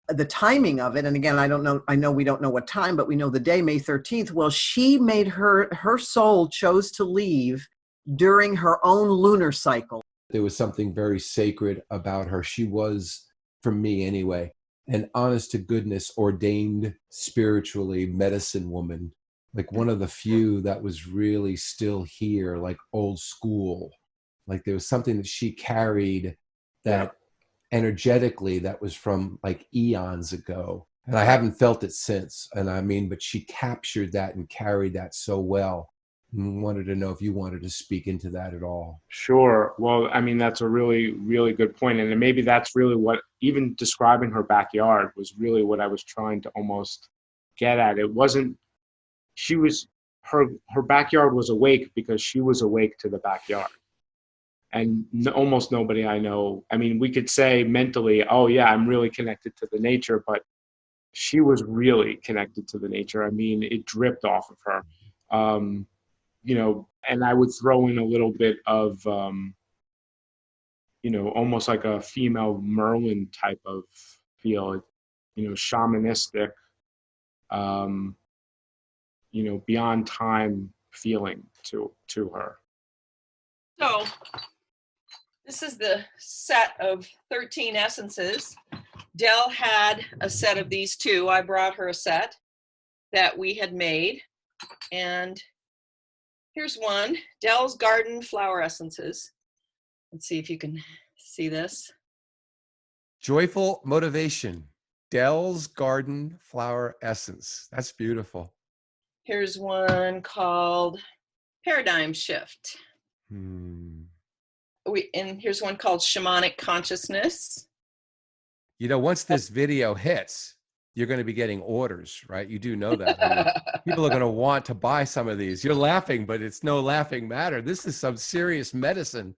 the timing of it. And again, I know we don't know what time, but we know the day, May 13th. Well, she made her soul chose to leave during her own lunar cycle. There was something very sacred about her. She was, for me anyway, an honest to goodness, ordained spiritually medicine woman. Like one of the few that was really still here, like old school. Like there was something that she carried that energetically that was from like eons ago. And I haven't felt it since. And I mean, but she captured that and carried that so well. And wanted to know if you wanted to speak into that at all. Sure. Well, I mean, that's a really, really good point. And maybe that's really what, even describing her backyard was really what I was trying to almost get at. It wasn't, she was, her backyard was awake because she was awake to the backyard. And almost nobody I know, I mean, we could say mentally, oh yeah, I'm really connected to the nature, but she was really connected to the nature. I mean, it dripped off of her. You know, and I would throw in a little bit of, you know, almost like a female Merlin type of feel, you know, shamanistic, you know, beyond time feeling. to her. So this is the set of 13 essences. Dell had a set of these too. I brought her a set that we had made. And here's one, Dell's Garden Flower Essences. Let's see if you can see this. Joyful motivation. Dell's Garden Flower Essence. That's beautiful. Here's one called Paradigm Shift. And here's one called Shamanic Consciousness. You know, once this video hits, you're going to be getting orders, right? You do know that. I mean, people are going to want to buy some of these. You're laughing, but it's no laughing matter. This is some serious medicine.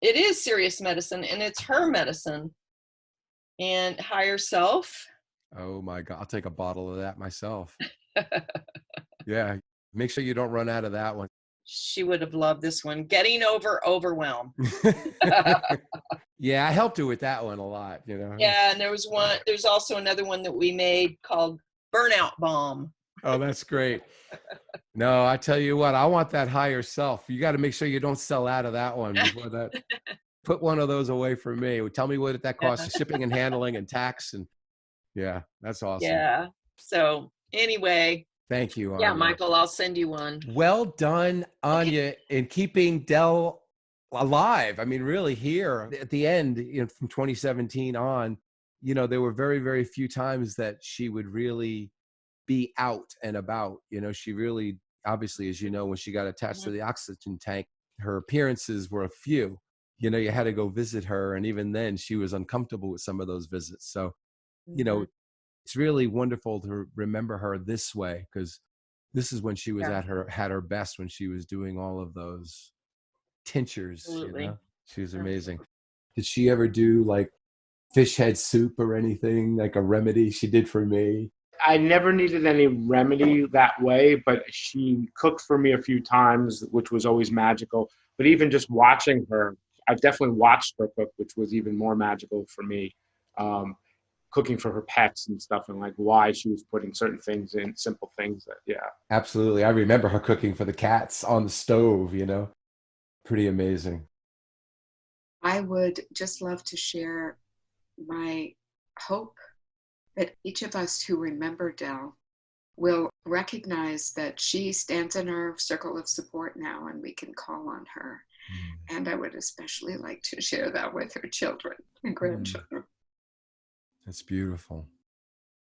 It is serious medicine, and it's her medicine. And Higher Self. Oh my God, I'll take a bottle of that myself. Yeah, make sure you don't run out of that one. She would have loved this one. Getting Over Overwhelm. Yeah, I helped her with that one a lot, you know. Yeah, and there's also another one that we made called Burnout Bomb. Oh, that's great. No, I tell you what, I want that higher self. You got to make sure you don't sell out of that one before that. Put one of those away for me. Tell me what that costs, shipping and handling and tax. And yeah, that's awesome. Yeah. So anyway. Thank you, Anya. Yeah, Michael, I'll send you one. Well done, Anya, in keeping Dell alive. I mean, really here at the end, you know, from 2017 on, you know, there were very, very few times that she would really be out and about. You know, she really, obviously, as you know, when she got attached to the oxygen tank, her appearances were a few. You know, you had to go visit her. And even then she was uncomfortable with some of those visits. So, you know, it's really wonderful to remember her this way, because this is when she was had her best, when she was doing all of those tinctures. Absolutely. You know? She was amazing. Did she ever do like fish head soup or anything, like a remedy she did for me? I never needed any remedy that way, but she cooked for me a few times, which was always magical. But even just watching her, I've definitely watched her cook, which was even more magical for me. Cooking for her pets and stuff, and like why she was putting certain things in, simple things that, yeah. Absolutely. I remember her cooking for the cats on the stove, you know, pretty amazing. I would just love to share my hope that each of us who remember Dell will recognize that she stands in our circle of support now, and we can call on her. And I would especially like to share that with her children and grandchildren. That's beautiful.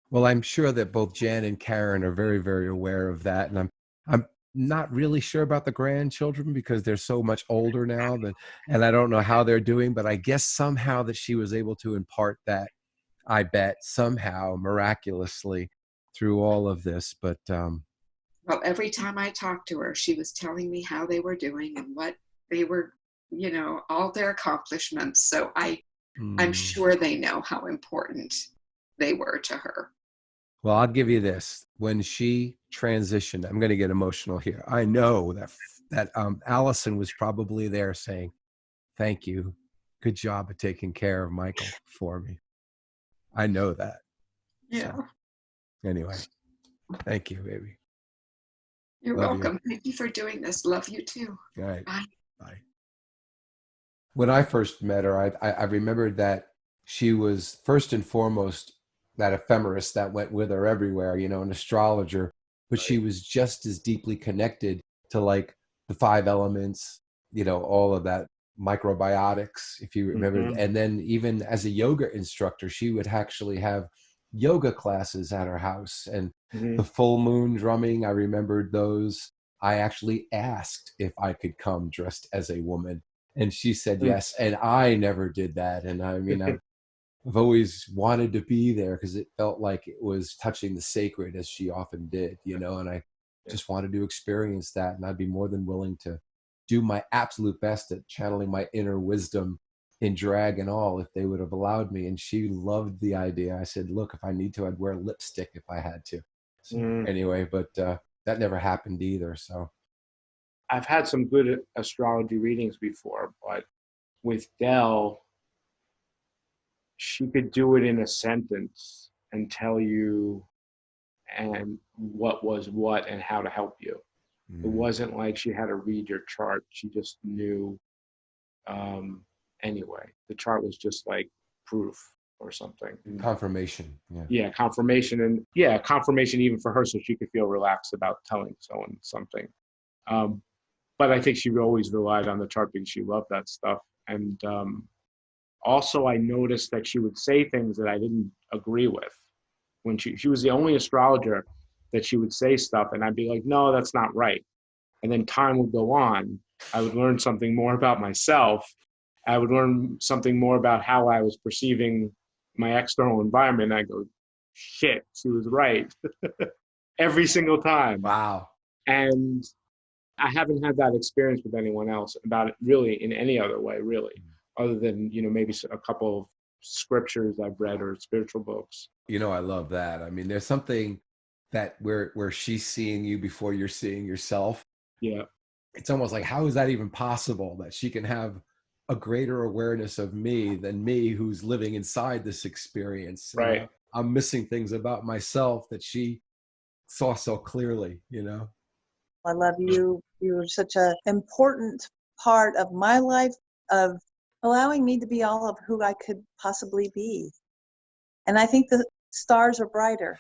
Well, I'm sure that both Jan and Karen are very, very aware of that. And I'm not really sure about the grandchildren because they're so much older now and I don't know how they're doing, but I guess somehow that she was able to impart that, I bet, somehow miraculously through all of this. But well, every time I talked to her, she was telling me how they were doing and what they were, you know, all their accomplishments. So I'm sure they know how important they were to her. Well, I'll give you this. When she transitioned, I'm going to get emotional here. I know that Allison was probably there saying, thank you. Good job of taking care of Michael for me. I know that. Yeah. So, anyway, thank you, baby. You're Love welcome. You. Thank you for doing this. Love you too. All right. Bye. Bye. When I first met her, I remembered that she was first and foremost that ephemeris that went with her everywhere, you know, an astrologer, but she was just as deeply connected to like the 5 elements, you know, all of that microbiotics, if you remember. And then even as a yoga instructor, she would actually have yoga classes at her house, and the full moon drumming, I remembered those. I actually asked if I could come dressed as a woman, and she said yes. And I never did that. And I mean, I've always wanted to be there because it felt like it was touching the sacred, as she often did, you know, and I just wanted to experience that. And I'd be more than willing to do my absolute best at channeling my inner wisdom in drag and all, if they would have allowed me. And she loved the idea. I said, look, if I need to, I'd wear lipstick if I had to. So anyway, but that never happened either. So I've had some good astrology readings before, but with Dell, she could do it in a sentence and tell you and what was what and how to help you. It wasn't like she had to read your chart. She just knew anyway. The chart was just like proof or something. Confirmation. Yeah, confirmation. And yeah, confirmation even for her so she could feel relaxed about telling someone something. But I think she always relied on the chart because she loved that stuff. And also I noticed that she would say things that I didn't agree with. When she was the only astrologer that she would say stuff and I'd be like, no, that's not right. And then time would go on. I would learn something more about myself. I would learn something more about how I was perceiving my external environment. I go, shit, she was right. Every single time. Wow. And I haven't had that experience with anyone else about it really in any other way, really, other than, maybe a couple of scriptures I've read or spiritual books. I love that. I mean, there's something that where she's seeing you before you're seeing yourself. Yeah. It's almost like, how is that even possible that she can have a greater awareness of me than me who's living inside this experience? Right. I'm missing things about myself that she saw so clearly, I love you. You're such an important part of my life, of allowing me to be all of who I could possibly be. And I think the stars are brighter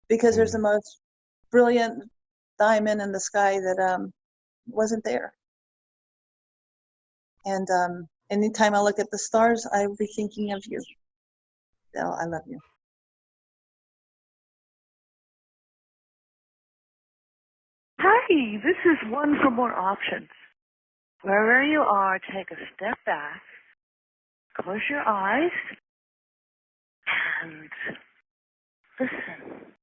because there's the most brilliant diamond in the sky that wasn't there. And anytime I look at the stars, I'll be thinking of you. Dell, I love you. Hi, this is One for More Options. Wherever you are, take a step back, close your eyes, and listen.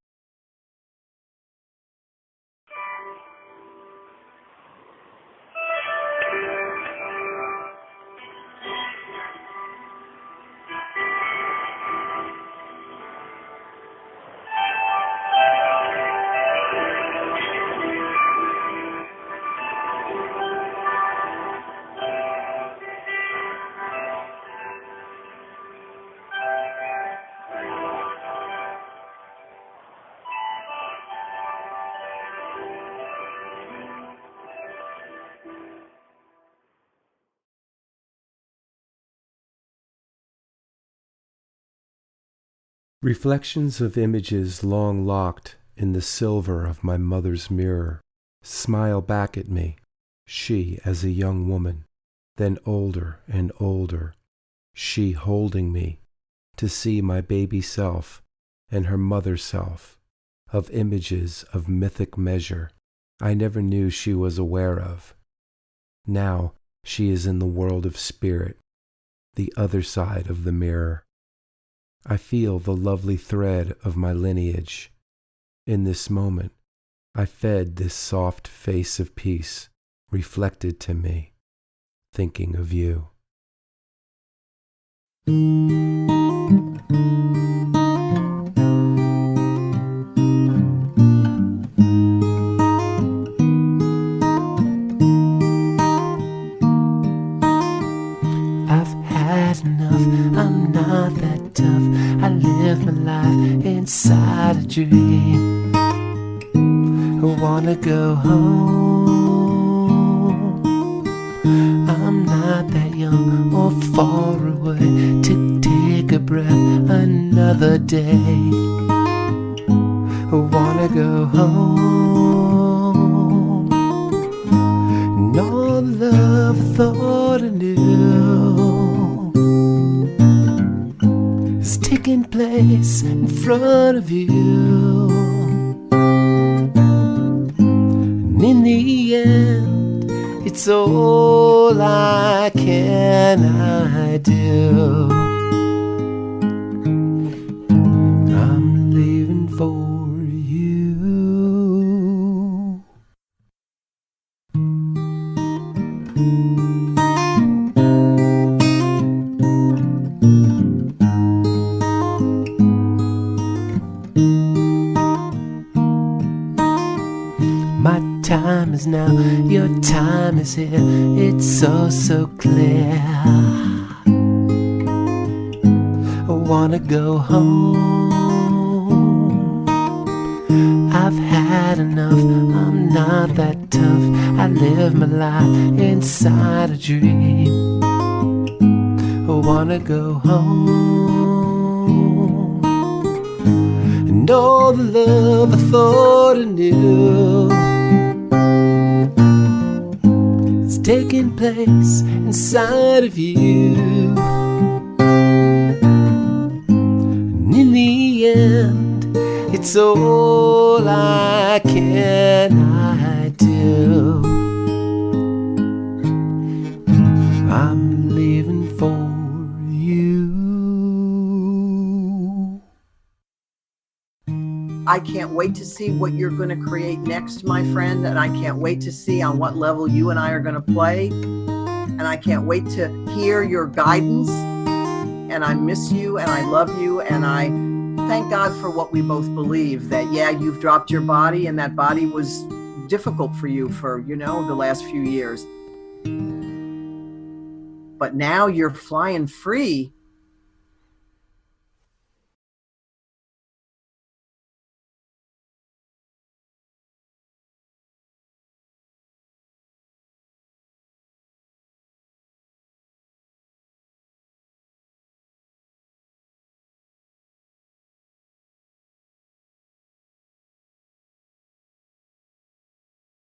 Reflections of images long locked in the silver of my mother's mirror smile back at me, she as a young woman, then older and older, she holding me to see my baby self and her mother self, of images of mythic measure I never knew she was aware of. Now she is in the world of spirit, the other side of the mirror. I feel the lovely thread of my lineage. In this moment, I fed this soft face of peace reflected to me, thinking of you. I've had enough, I'm not that tough. I live my life inside a dream. I wanna go home. I'm not that young or far away to take a breath another day. I wanna go home. And all the love I thought I knew is taking place in front of you. And in the end, it's all I do. I'm leaving for you. My time is now, your time is here. It's so clear. I wanna go home. I I've had enough, I'm not that tough. I live my life inside a dream. I wanna go home. And all the love I thought I knew is taking place inside of you. And in the end, it's all I do. I'm leaving for you. I can't wait to see what you're going to create next, my friend, and I can't wait to see on what level you and I are going to play. And I can't wait to hear your guidance. And I miss you and I love you, and I thank God for what we both believe, that yeah, you've dropped your body and that body was difficult for you for, the last few years. But now you're flying free